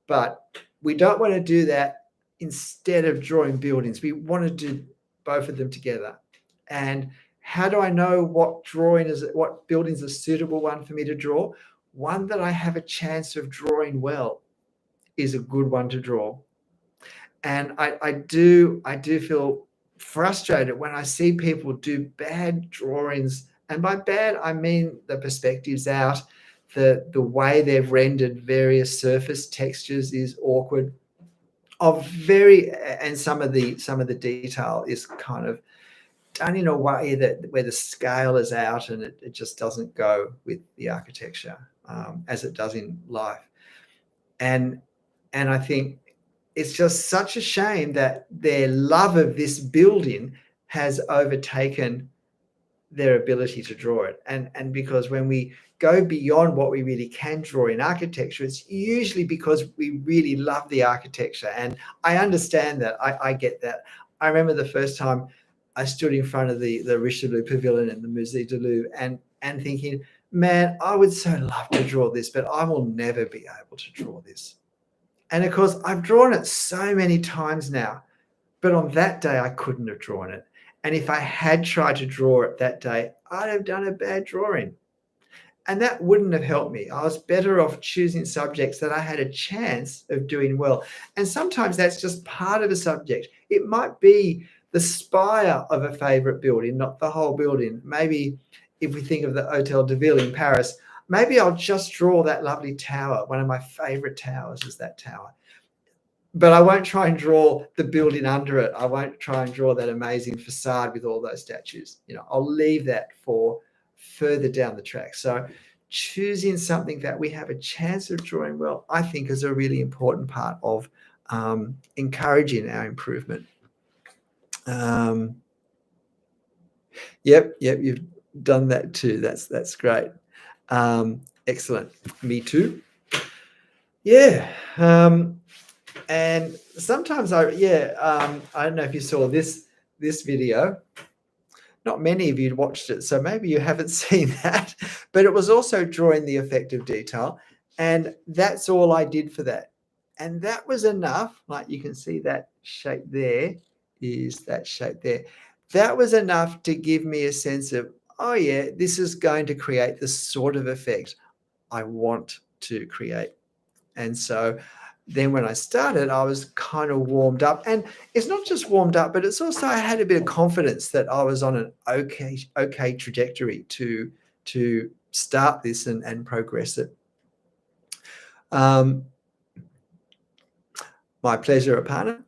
But we don't want to do that instead of drawing buildings. We want to do both of them together. And how do I know what building is a suitable one for me to draw? One that I have a chance of drawing well is a good one to draw. And I do feel frustrated when I see people do bad drawings. And by bad, I mean the perspective's out, the way they've rendered various surface textures is awkward. And some of the detail is kind of done in a way where the scale is out and it just doesn't go with the architecture as it does in life. And I think it's just such a shame that their love of this building has overtaken their ability to draw it. And because when we go beyond what we really can draw in architecture, it's usually because we really love the architecture. And I understand that. I get that. I remember the first time I stood in front of the Richelieu Pavilion in the Musée du Louvre and thinking, man, I would so love to draw this, but I will never be able to draw this. And of course, I've drawn it so many times now, but on that day, I couldn't have drawn it. And if I had tried to draw it that day, I'd have done a bad drawing. And that wouldn't have helped me. I was better off choosing subjects that I had a chance of doing well. And sometimes that's just part of a subject. It might be the spire of a favorite building, not the whole building. Maybe if we think of the Hôtel de Ville in Paris, maybe I'll just draw that lovely tower. One of my favorite towers is that tower. But I won't try and draw the building under it. I won't try and draw that amazing facade with all those statues. I'll leave that for further down the track. So choosing something that we have a chance of drawing well, I think, is a really important part of encouraging our improvement. Yep, yep, you've done that too. That's great. Excellent. Me too. Yeah. And sometimes I don't know if you saw this video. Not many of you watched it, so maybe you haven't seen that. But it was also drawing the effect of detail, and that's all I did for that. And that was enough. Like you can see that shape there is that shape there. That was enough to give me a sense of, oh yeah, this is going to create the sort of effect I want to create. And so then when I started, I was kind of warmed up. And it's not just warmed up, but it's also I had a bit of confidence that I was on an okay trajectory to start this and progress it. My pleasure, Aparna.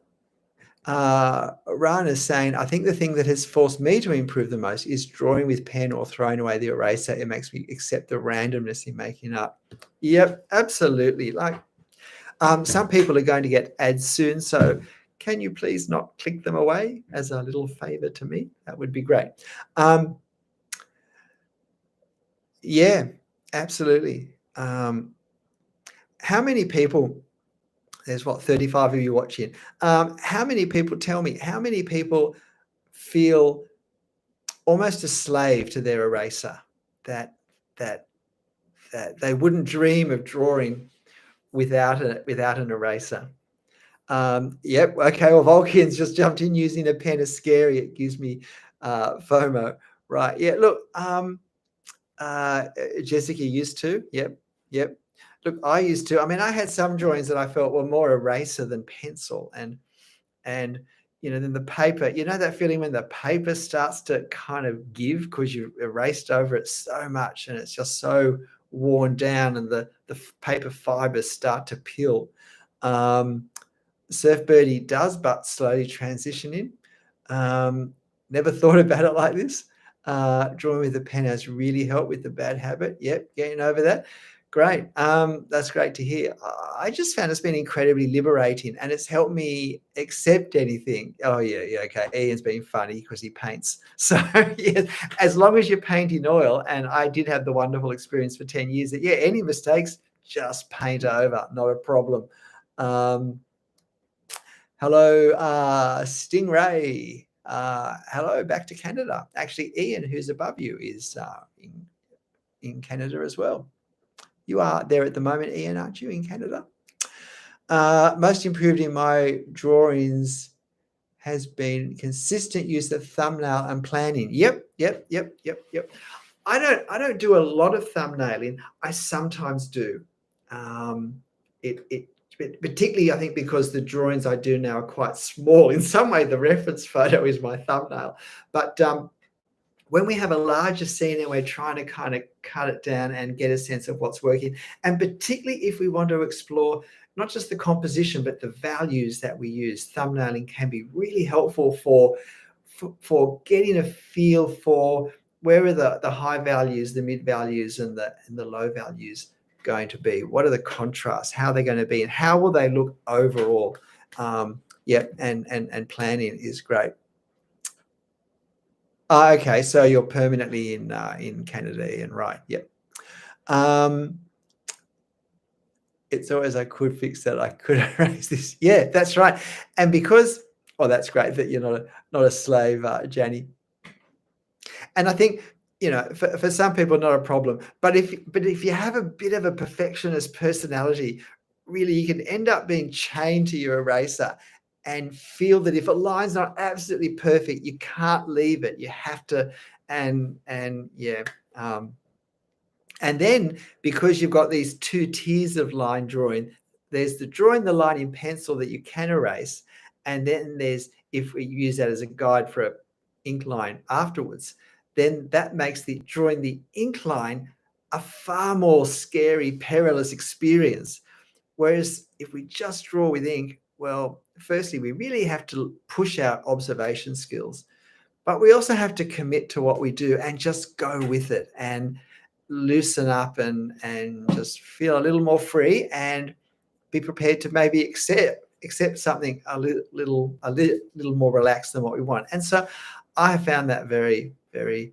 Ran is saying, I think the thing that has forced me to improve the most is drawing with pen or throwing away the eraser. It makes me accept the randomness in making up. Yep, absolutely. Like some people are going to get ads soon, so can you please not click them away as a little favor to me? That would be great. Yeah, absolutely. How many people, there's what, 35 of you watching. How many people, tell me, how many people feel almost a slave to their eraser, that that they wouldn't dream of drawing without an eraser? Yep. Okay. Well, Volkian's just jumped in using a pen is scary. It gives me FOMO. Right. Yeah. Look, Jessica used to. Yep. Yep. Look, I used to. I mean, I had some drawings that I felt were more eraser than pencil, and then the paper. You know that feeling when the paper starts to kind of give because you've erased over it so much, and it's just so worn down, and the paper fibers start to peel. Surf Birdie does, but slowly transition in. Never thought about it like this. Drawing with a pen has really helped with the bad habit. Yep, getting over that. Great. That's great to hear. I just found it's been incredibly liberating, and it's helped me accept anything. Oh yeah, yeah, okay. Ian's being funny because he paints. So yeah, as long as you paint in oil, and I did have the wonderful experience for 10 years that any mistakes, just paint over, not a problem. Hello, Stingray. Hello, back to Canada. Actually, Ian, who's above you, is in Canada as well. You are there at the moment, Ian, aren't you, in Canada? Most improved in my drawings has been consistent use of thumbnail and planning. Yep. I don't do a lot of thumbnailing. I sometimes do. Particularly, I think, because the drawings I do now are quite small. In some way, the reference photo is my thumbnail. But when we have a larger scene and we're trying to kind of cut it down and get a sense of what's working, and particularly if we want to explore not just the composition, but the values that we use, thumbnailing can be really helpful for getting a feel for where are the high values, the mid values, and the low values going to be. What are the contrasts? How are they going to be, and how will they look overall? And planning is great. Okay, so you're permanently in Canada, Ian, right? Yep. It's always I could fix that. I could erase this. Yeah, that's right. And because that's great that you're not a slave, Janie. And I think for some people not a problem, but if you have a bit of a perfectionist personality, really you can end up being chained to your eraser and feel that if a line's not absolutely perfect, you can't leave it. You have to, and then because you've got these two tiers of line drawing, there's the drawing the line in pencil that you can erase, and then there's, if we use that as a guide for an ink line afterwards, then that makes the drawing the ink line a far more scary, perilous experience. Whereas if we just draw with ink, well, firstly, we really have to push our observation skills, but we also have to commit to what we do and just go with it and loosen up and just feel a little more free and be prepared to maybe accept something a little more relaxed than what we want. And so I have found that very, very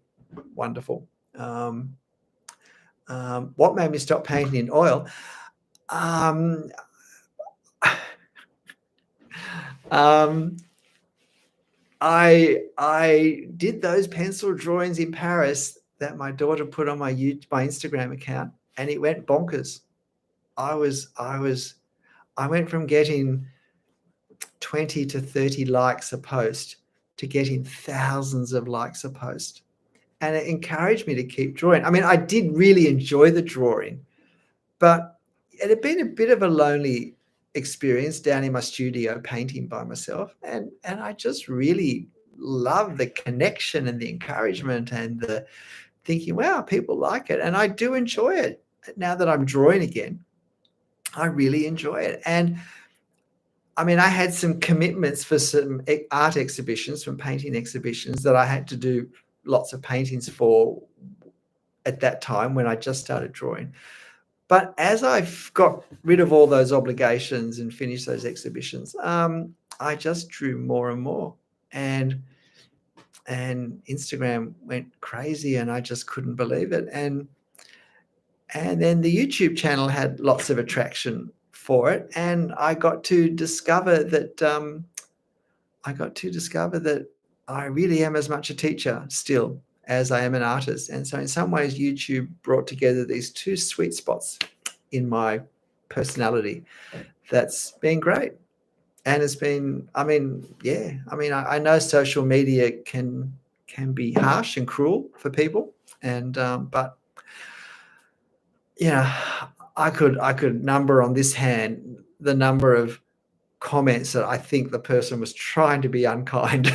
wonderful. What made me stop painting in oil? Um, um, I did those pencil drawings in Paris that my daughter put on my Instagram account, and it went bonkers. I went from getting 20 to 30 likes a post to getting thousands of likes a post. And it encouraged me to keep drawing. I mean, I did really enjoy the drawing, but it had been a bit of a lonely experience down in my studio painting by myself. And I just really love the connection and the encouragement and the thinking, wow, people like it. And I do enjoy it. Now that I'm drawing again, I really enjoy it. And I mean, I had some commitments for some art exhibitions, some painting exhibitions that I had to do lots of paintings for at that time when I just started drawing. But as I've got rid of all those obligations and finished those exhibitions, I just drew more and more. And Instagram went crazy and I just couldn't believe it. And then the YouTube channel had lots of attraction for it. And I got to discover that I really am as much a teacher still as I am an artist. And so in some ways, YouTube brought together these two sweet spots in my personality. That's been great. And it's been, I mean, I know social media can be harsh and cruel for people. And, but, I could number on this hand the number of comments that I think the person was trying to be unkind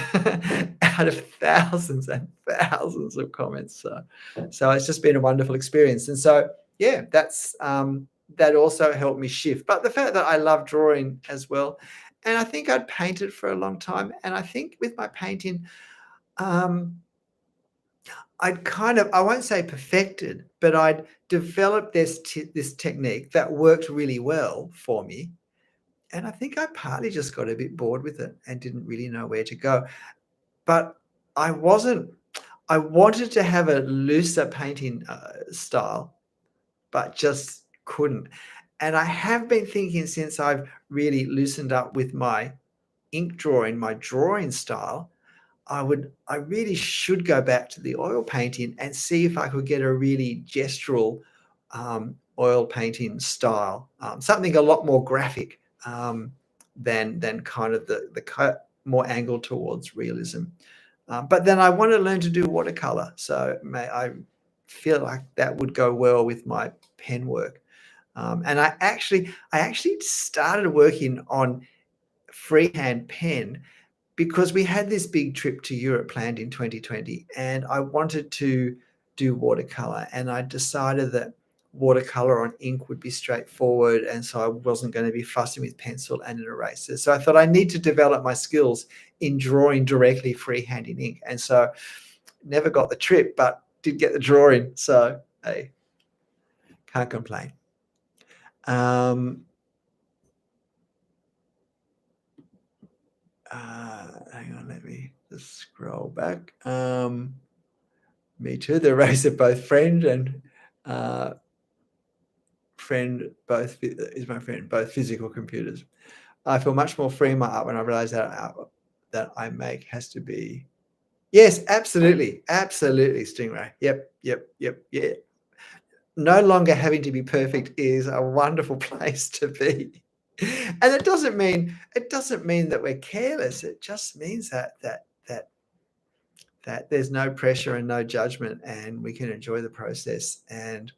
out of thousands and thousands of comments. So it's just been a wonderful experience. And so, yeah, that's that also helped me shift. But the fact that I love drawing as well, and I think I'd painted for a long time. And I think with my painting, I'd kind of, I won't say perfected, but I'd developed this technique that worked really well for me. And I think I partly just got a bit bored with it and didn't really know where to go. But I wanted to have a looser painting style, but just couldn't. And I have been thinking since I've really loosened up with my ink drawing, my drawing style, I really should go back to the oil painting and see if I could get a really gestural oil painting style, something a lot more graphic than kind of the more angled towards realism. But then I want to learn to do watercolor. So I feel like that would go well with my pen work. And I actually started working on freehand pen because we had this big trip to Europe planned in 2020 and I wanted to do watercolor, and I decided that watercolor on ink would be straightforward, and so I wasn't going to be fussing with pencil and an eraser. So I thought I need to develop my skills in drawing directly freehand in ink, and so never got the trip but did get the drawing, so hey, can't complain. Hang on, let me just scroll back. Me too. The race of both friend and friend both is my friend, both physical computers. I feel much more free in my art when I realize that I make has to be. Yes, absolutely, Stingray. Yep. Yeah. No longer having to be perfect is a wonderful place to be. And it doesn't mean that we're careless. It just means that there's no pressure and no judgment, and we can enjoy the process and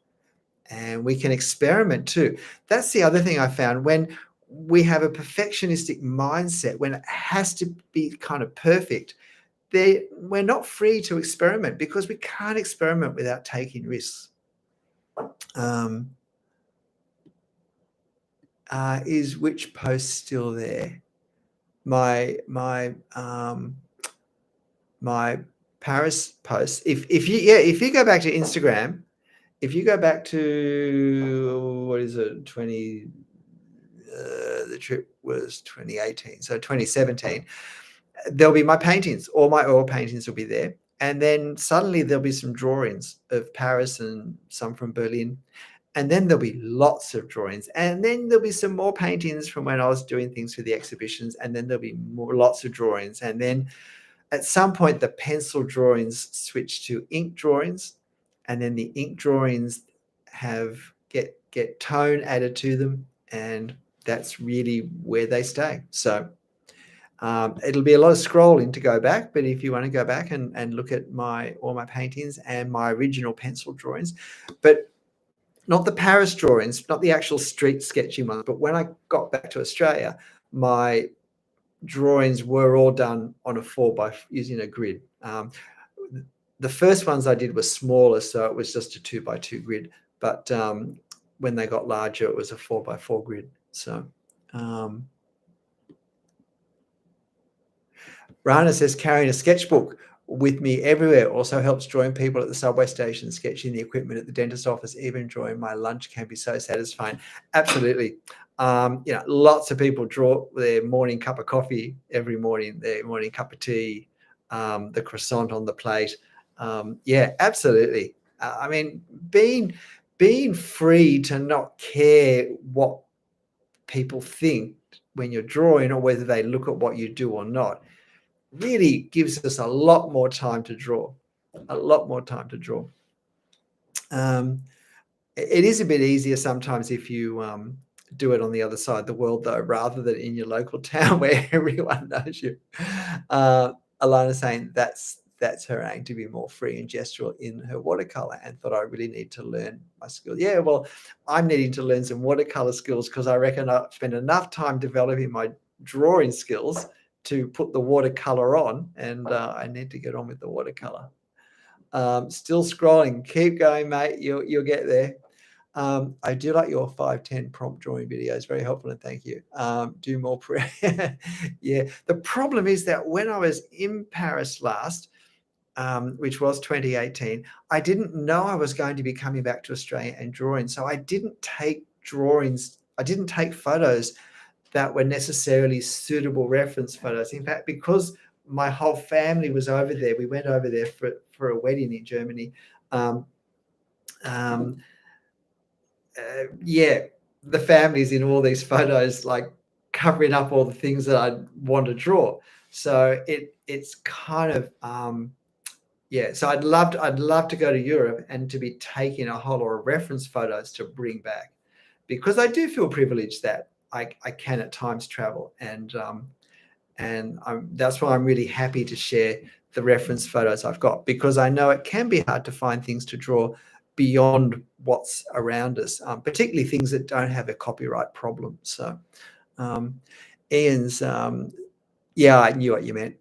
we can experiment too. That's the other thing I found. When we have a perfectionistic mindset, when it has to be kind of perfect, we're not free to experiment because we can't experiment without taking risks. Is which post still there? My Paris post. If you go back to Instagram, if you go back to what is it, 20? The trip was 2018, so 2017. There'll be my paintings. All my oil paintings will be there. And then suddenly there'll be some drawings of Paris and some from Berlin. And then there'll be lots of drawings. And then there'll be some more paintings from when I was doing things for the exhibitions. And then there'll be lots of drawings. And then at some point, the pencil drawings switch to ink drawings. And then the ink drawings get tone added to them. And that's really where they stay. So it'll be a lot of scrolling to go back, but if you want to go back and look at all my paintings and my original pencil drawings, but not the Paris drawings, not the actual street sketching ones, but when I got back to Australia, my drawings were all done on using a grid. The first ones I did were smaller, so it was just a 2x2 grid, but when they got larger, it was a 4x4 grid. So Rana says, carrying a sketchbook with me everywhere also helps drawing people at the subway station, sketching the equipment at the dentist office, even drawing my lunch can be so satisfying. Absolutely. Lots of people draw their morning cup of coffee every morning, their morning cup of tea, the croissant on the plate. Yeah, absolutely. I mean, being free to not care what people think when you're drawing or whether they look at what you do or not really gives us a lot more time to draw. It is a bit easier sometimes if you do it on the other side of the world, though, rather than in your local town where everyone knows you. Alana's saying that's her aim, to be more free and gestural in her watercolor, and thought I really need to learn my skills. Yeah, well, I'm needing to learn some watercolor skills because I reckon I've spent enough time developing my drawing skills to put the watercolor on, and I need to get on with the watercolor. Still scrolling. Keep going, mate. You'll get there. I do like your 5-10 prompt drawing videos. Very helpful, and thank you. Do more. Yeah. The problem is that when I was in Paris last, which was 2018, I didn't know I was going to be coming back to Australia and drawing. So I didn't take drawings. I didn't take photos that were necessarily suitable reference photos. In fact, because my whole family was over there, we went over there for a wedding in Germany. Yeah, the family's in all these photos, like covering up all the things that I want to draw. So it's kind of yeah. So I'd love to go to Europe and to be taking a whole lot of reference photos to bring back, because I do feel privileged that I can at times travel, and that's why I'm really happy to share the reference photos I've got, because I know it can be hard to find things to draw beyond what's around us, particularly things that don't have a copyright problem. So Ian's, yeah, I knew what you meant.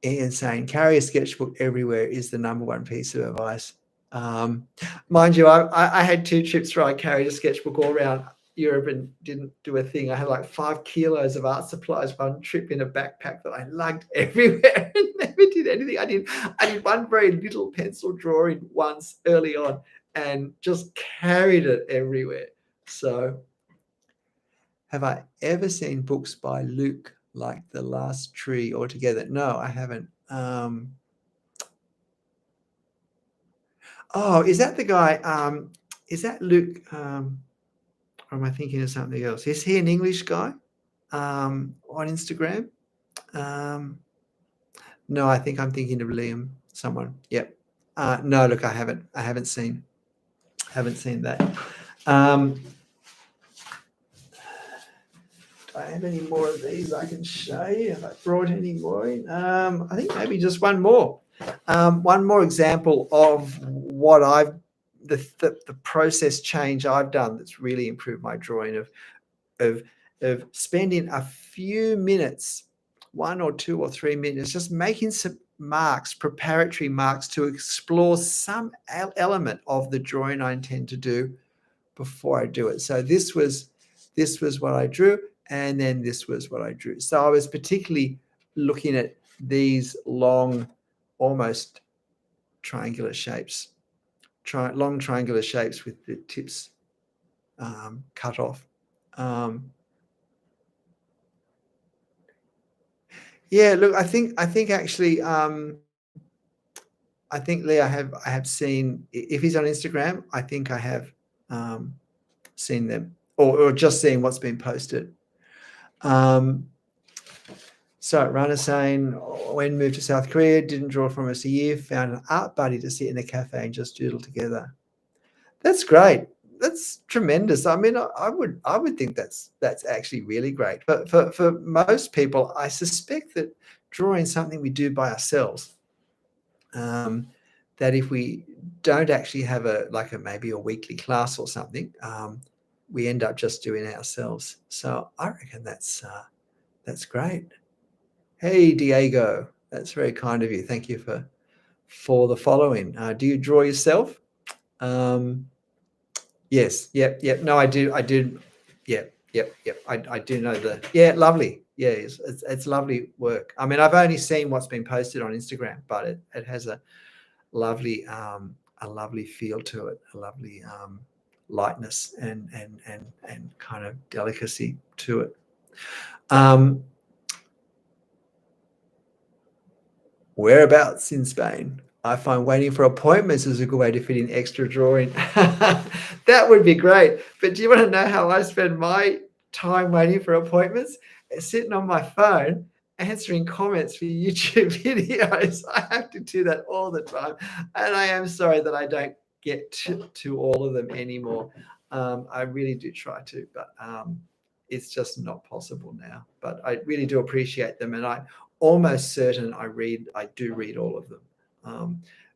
Ian saying, carry a sketchbook everywhere is the #1 piece of advice. Mind you, I had 2 trips where I carried a sketchbook all around Europe and didn't do a thing. I had like 5 kilos of art supplies one trip in a backpack that I lugged everywhere and never did anything. I did one very little pencil drawing once early on and just carried it everywhere. So have I ever seen books by Luke like The Last Tree altogether? No, I haven't. Oh, is that the guy? Is that Luke? Or am I thinking of something else? Is he an English guy on Instagram? No, I think I'm thinking of Liam. Someone. Yep. No, look, I haven't seen that. Do I have any more of these I can show you? Have I brought any more in? I think maybe just one more. One more example of what the process change I've done that's really improved my drawing, of spending a few minutes, 1 or 2 or 3 minutes, just making some marks, preparatory marks, to explore some element of the drawing I intend to do before I do it. So this was what I drew, and then this was what I drew. So I was particularly looking at these long, almost triangular shapes, long triangular shapes with the tips cut off. Yeah, look, I think actually, I think Lee, I have seen, if he's on Instagram, I think I have um, seen them, or just seen what's been posted. Um, so Rana saying, when moved to South Korea, didn't draw for almost a year, found an art buddy to sit in a cafe and just doodle together. That's great. That's tremendous. I mean, I would think that's actually really great. But for most people, I suspect that drawing something we do by ourselves, um, that if we don't actually have a like a maybe a weekly class or something, we end up just doing it ourselves. So I reckon that's great. Hey Diego, that's very kind of you. Thank you for the following. Do you draw yourself? Um, Yes. Yep. Yep. No, I do. I do. Yep. Yep. Yep. I do know the. Yeah. Lovely. Yeah. It's lovely work. I mean, I've only seen what's been posted on Instagram, but it has a lovely feel to it, a lovely lightness and kind of delicacy to it. Um, Whereabouts in Spain? I find waiting for appointments is a good way to fit in extra drawing. That would be great. But do you want to know how I spend my time waiting for appointments? Sitting on my phone, answering comments for YouTube videos. I have to do that all the time. And I am sorry that I don't get to all of them anymore. I really do try to, but it's just not possible now. But I really do appreciate them. And I almost certain I do read all of them.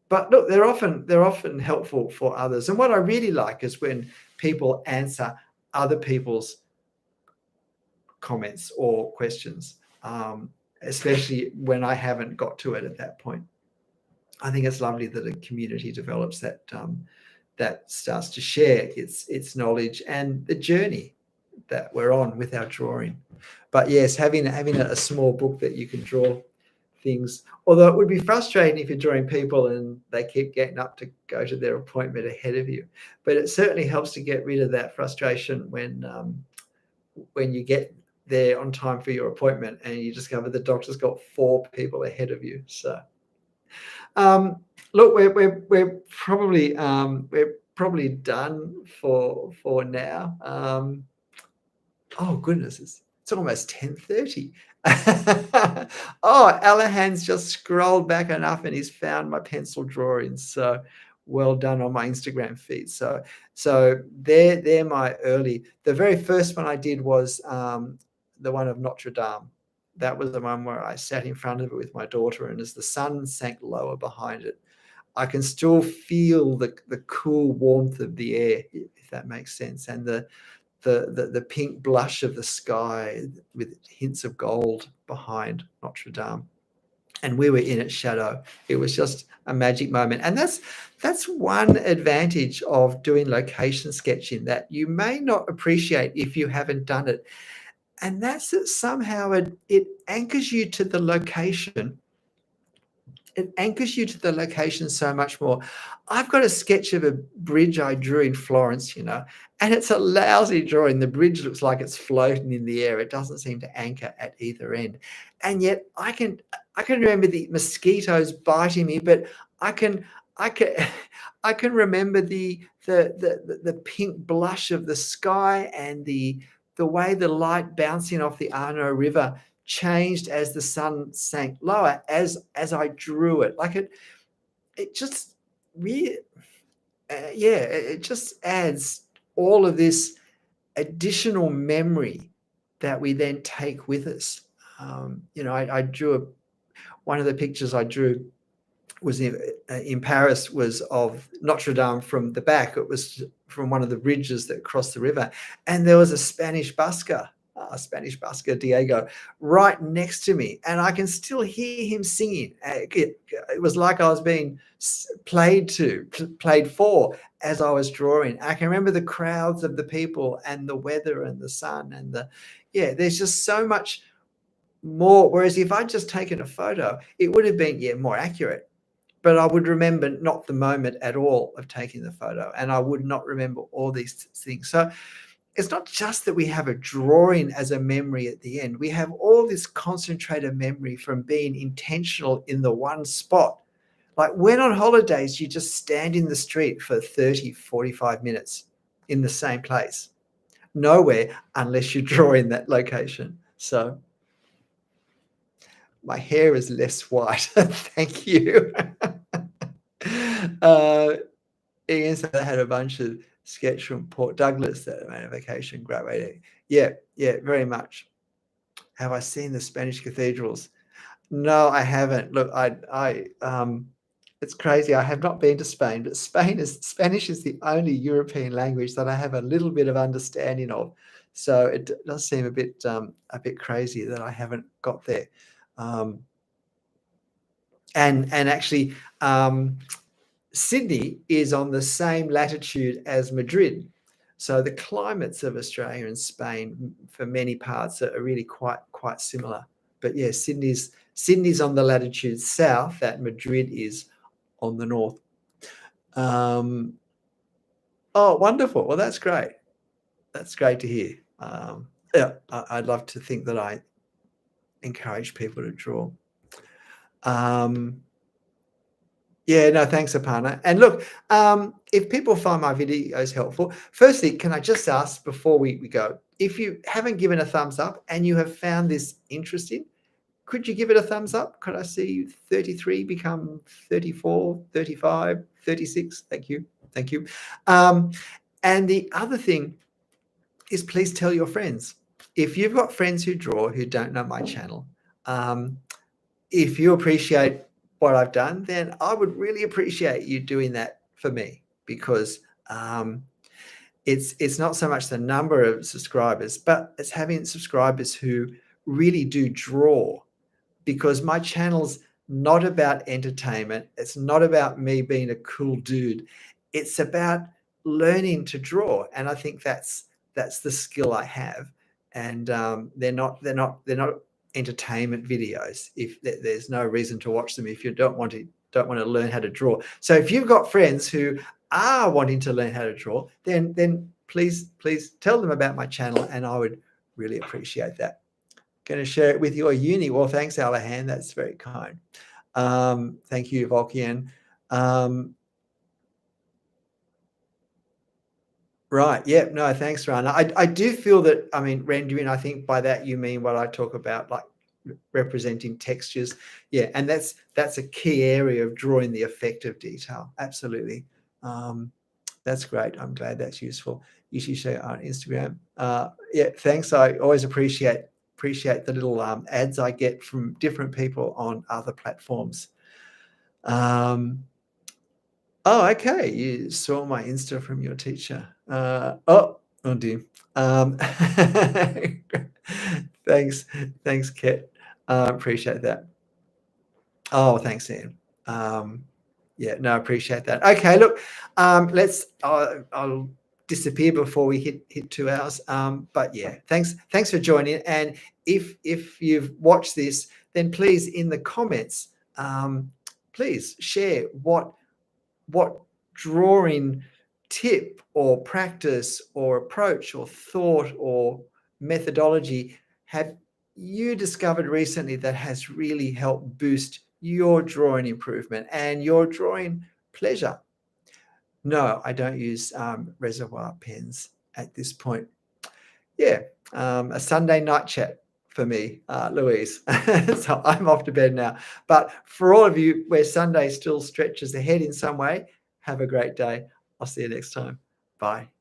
But look, they're often helpful for others. And what I really like is when people answer other people's comments or questions, especially when I haven't got to it at that point. I think it's lovely that a community develops that starts to share its knowledge and the journey that we're on with our drawing. But yes, having a small book that you can draw things, although it would be frustrating if you're drawing people and they keep getting up to go to their appointment ahead of you. But it certainly helps to get rid of that frustration when you get there on time for your appointment and you discover the doctor's got 4 people ahead of you. So look, we're probably done for now. Oh goodness, it's almost 10:30. Oh, Alahan's just scrolled back enough and he's found my pencil drawings. So well done on my Instagram feed. So they're my early. The very first one I did was the one of Notre Dame. That was the one where I sat in front of it with my daughter, and as the sun sank lower behind it, I can still feel the cool warmth of the air, if that makes sense, and the pink blush of the sky with hints of gold behind Notre Dame. And we were in its shadow. It was just a magic moment. And that's one advantage of doing location sketching that you may not appreciate if you haven't done it. And that's that somehow it anchors you to the location. It anchors you to the location so much more. I've got a sketch of a bridge I drew in Florence, and it's a lousy drawing. The bridge looks like it's floating in the air. It doesn't seem to anchor at either end. And yet I can remember the mosquitoes biting me, but I can I can remember the pink blush of the sky and the way the light bouncing off the Arno River changed as the sun sank lower as I drew it. Like it just really, it just adds all of this additional memory that we then take with us. I drew one of the pictures I drew was in Paris was of Notre Dame from the back. It was from one of the bridges that crossed the river, and there was a Spanish busker, Diego, right next to me, and I can still hear him singing. It was like I was being played for as I was drawing. I can remember the crowds of the people and the weather and the sun and there's just so much more. Whereas if I'd just taken a photo, it would have been more accurate. But I would remember not the moment at all of taking the photo, and I would not remember all these things. So it's not just that we have a drawing as a memory at the end. We have all this concentrated memory from being intentional in the one spot. Like when on holidays, you just stand in the street for 30, 45 minutes in the same place. Nowhere unless you draw in that location. So my hair is less white. Thank you. Ian said I had a bunch of sketch from Port Douglas that I made a vacation. Great way to, yeah, very much. Have I seen the Spanish cathedrals? No, I haven't. Look, it's crazy. I have not been to Spain, but Spanish is the only European language that I have a little bit of understanding of. So it does seem a bit crazy that I haven't got there. And actually, Sydney is on the same latitude as Madrid. So the climates of Australia and Spain for many parts are really quite similar. But yeah, Sydney's on the latitude south, that Madrid is on the north. Oh, wonderful. Well, that's great. That's great to hear. Yeah, I'd love to think that I encourage people to draw. Yeah, no, thanks, Aparna. And look, if people find my videos helpful, firstly, can I just ask before we go, if you haven't given a thumbs up and you have found this interesting, could you give it a thumbs up? Could I see 33 become 34, 35, 36? Thank you. Thank you. And the other thing is, please tell your friends. If you've got friends who draw who don't know my channel, if you appreciate what I've done, then I would really appreciate you doing that for me, because it's not so much the number of subscribers, but it's having subscribers who really do draw, because my channel's not about entertainment. It's not about me being a cool dude. It's about learning to draw. And I think that's the skill I have. And they're not entertainment videos. If there's no reason to watch them if you don't want to learn how to draw. So if you've got friends who are wanting to learn how to draw, then please tell them about my channel, and I would really appreciate that. Going to share it with your uni. Well, thanks, Alahan. That's very kind. Thank you, Volkian. Right. Yeah. No, thanks, Rana. I do feel that, I mean, rendering, I think by that you mean what I talk about, like representing textures. Yeah. And that's a key area of drawing the effect of detail. Absolutely. That's great. I'm glad that's useful. You should share on Instagram. Yeah. Thanks. I always appreciate the little ads I get from different people on other platforms. Oh, okay. You saw my Insta from your teacher. Oh dear. Thanks, Ket. Appreciate that. Oh, thanks, Ian. Yeah, no, appreciate that. Okay, look, let's. I'll disappear before we hit 2 hours. But yeah, thanks for joining. And if you've watched this, then please in the comments, please share what drawing tip or practice or approach or thought or methodology have you discovered recently that has really helped boost your drawing improvement and your drawing pleasure. No, I don't use reservoir pens at this point. Yeah, a Sunday night chat for me, Louise. So I'm off to bed now. But for all of you where Sunday still stretches ahead in some way, have a great day. I'll see you next time. Bye.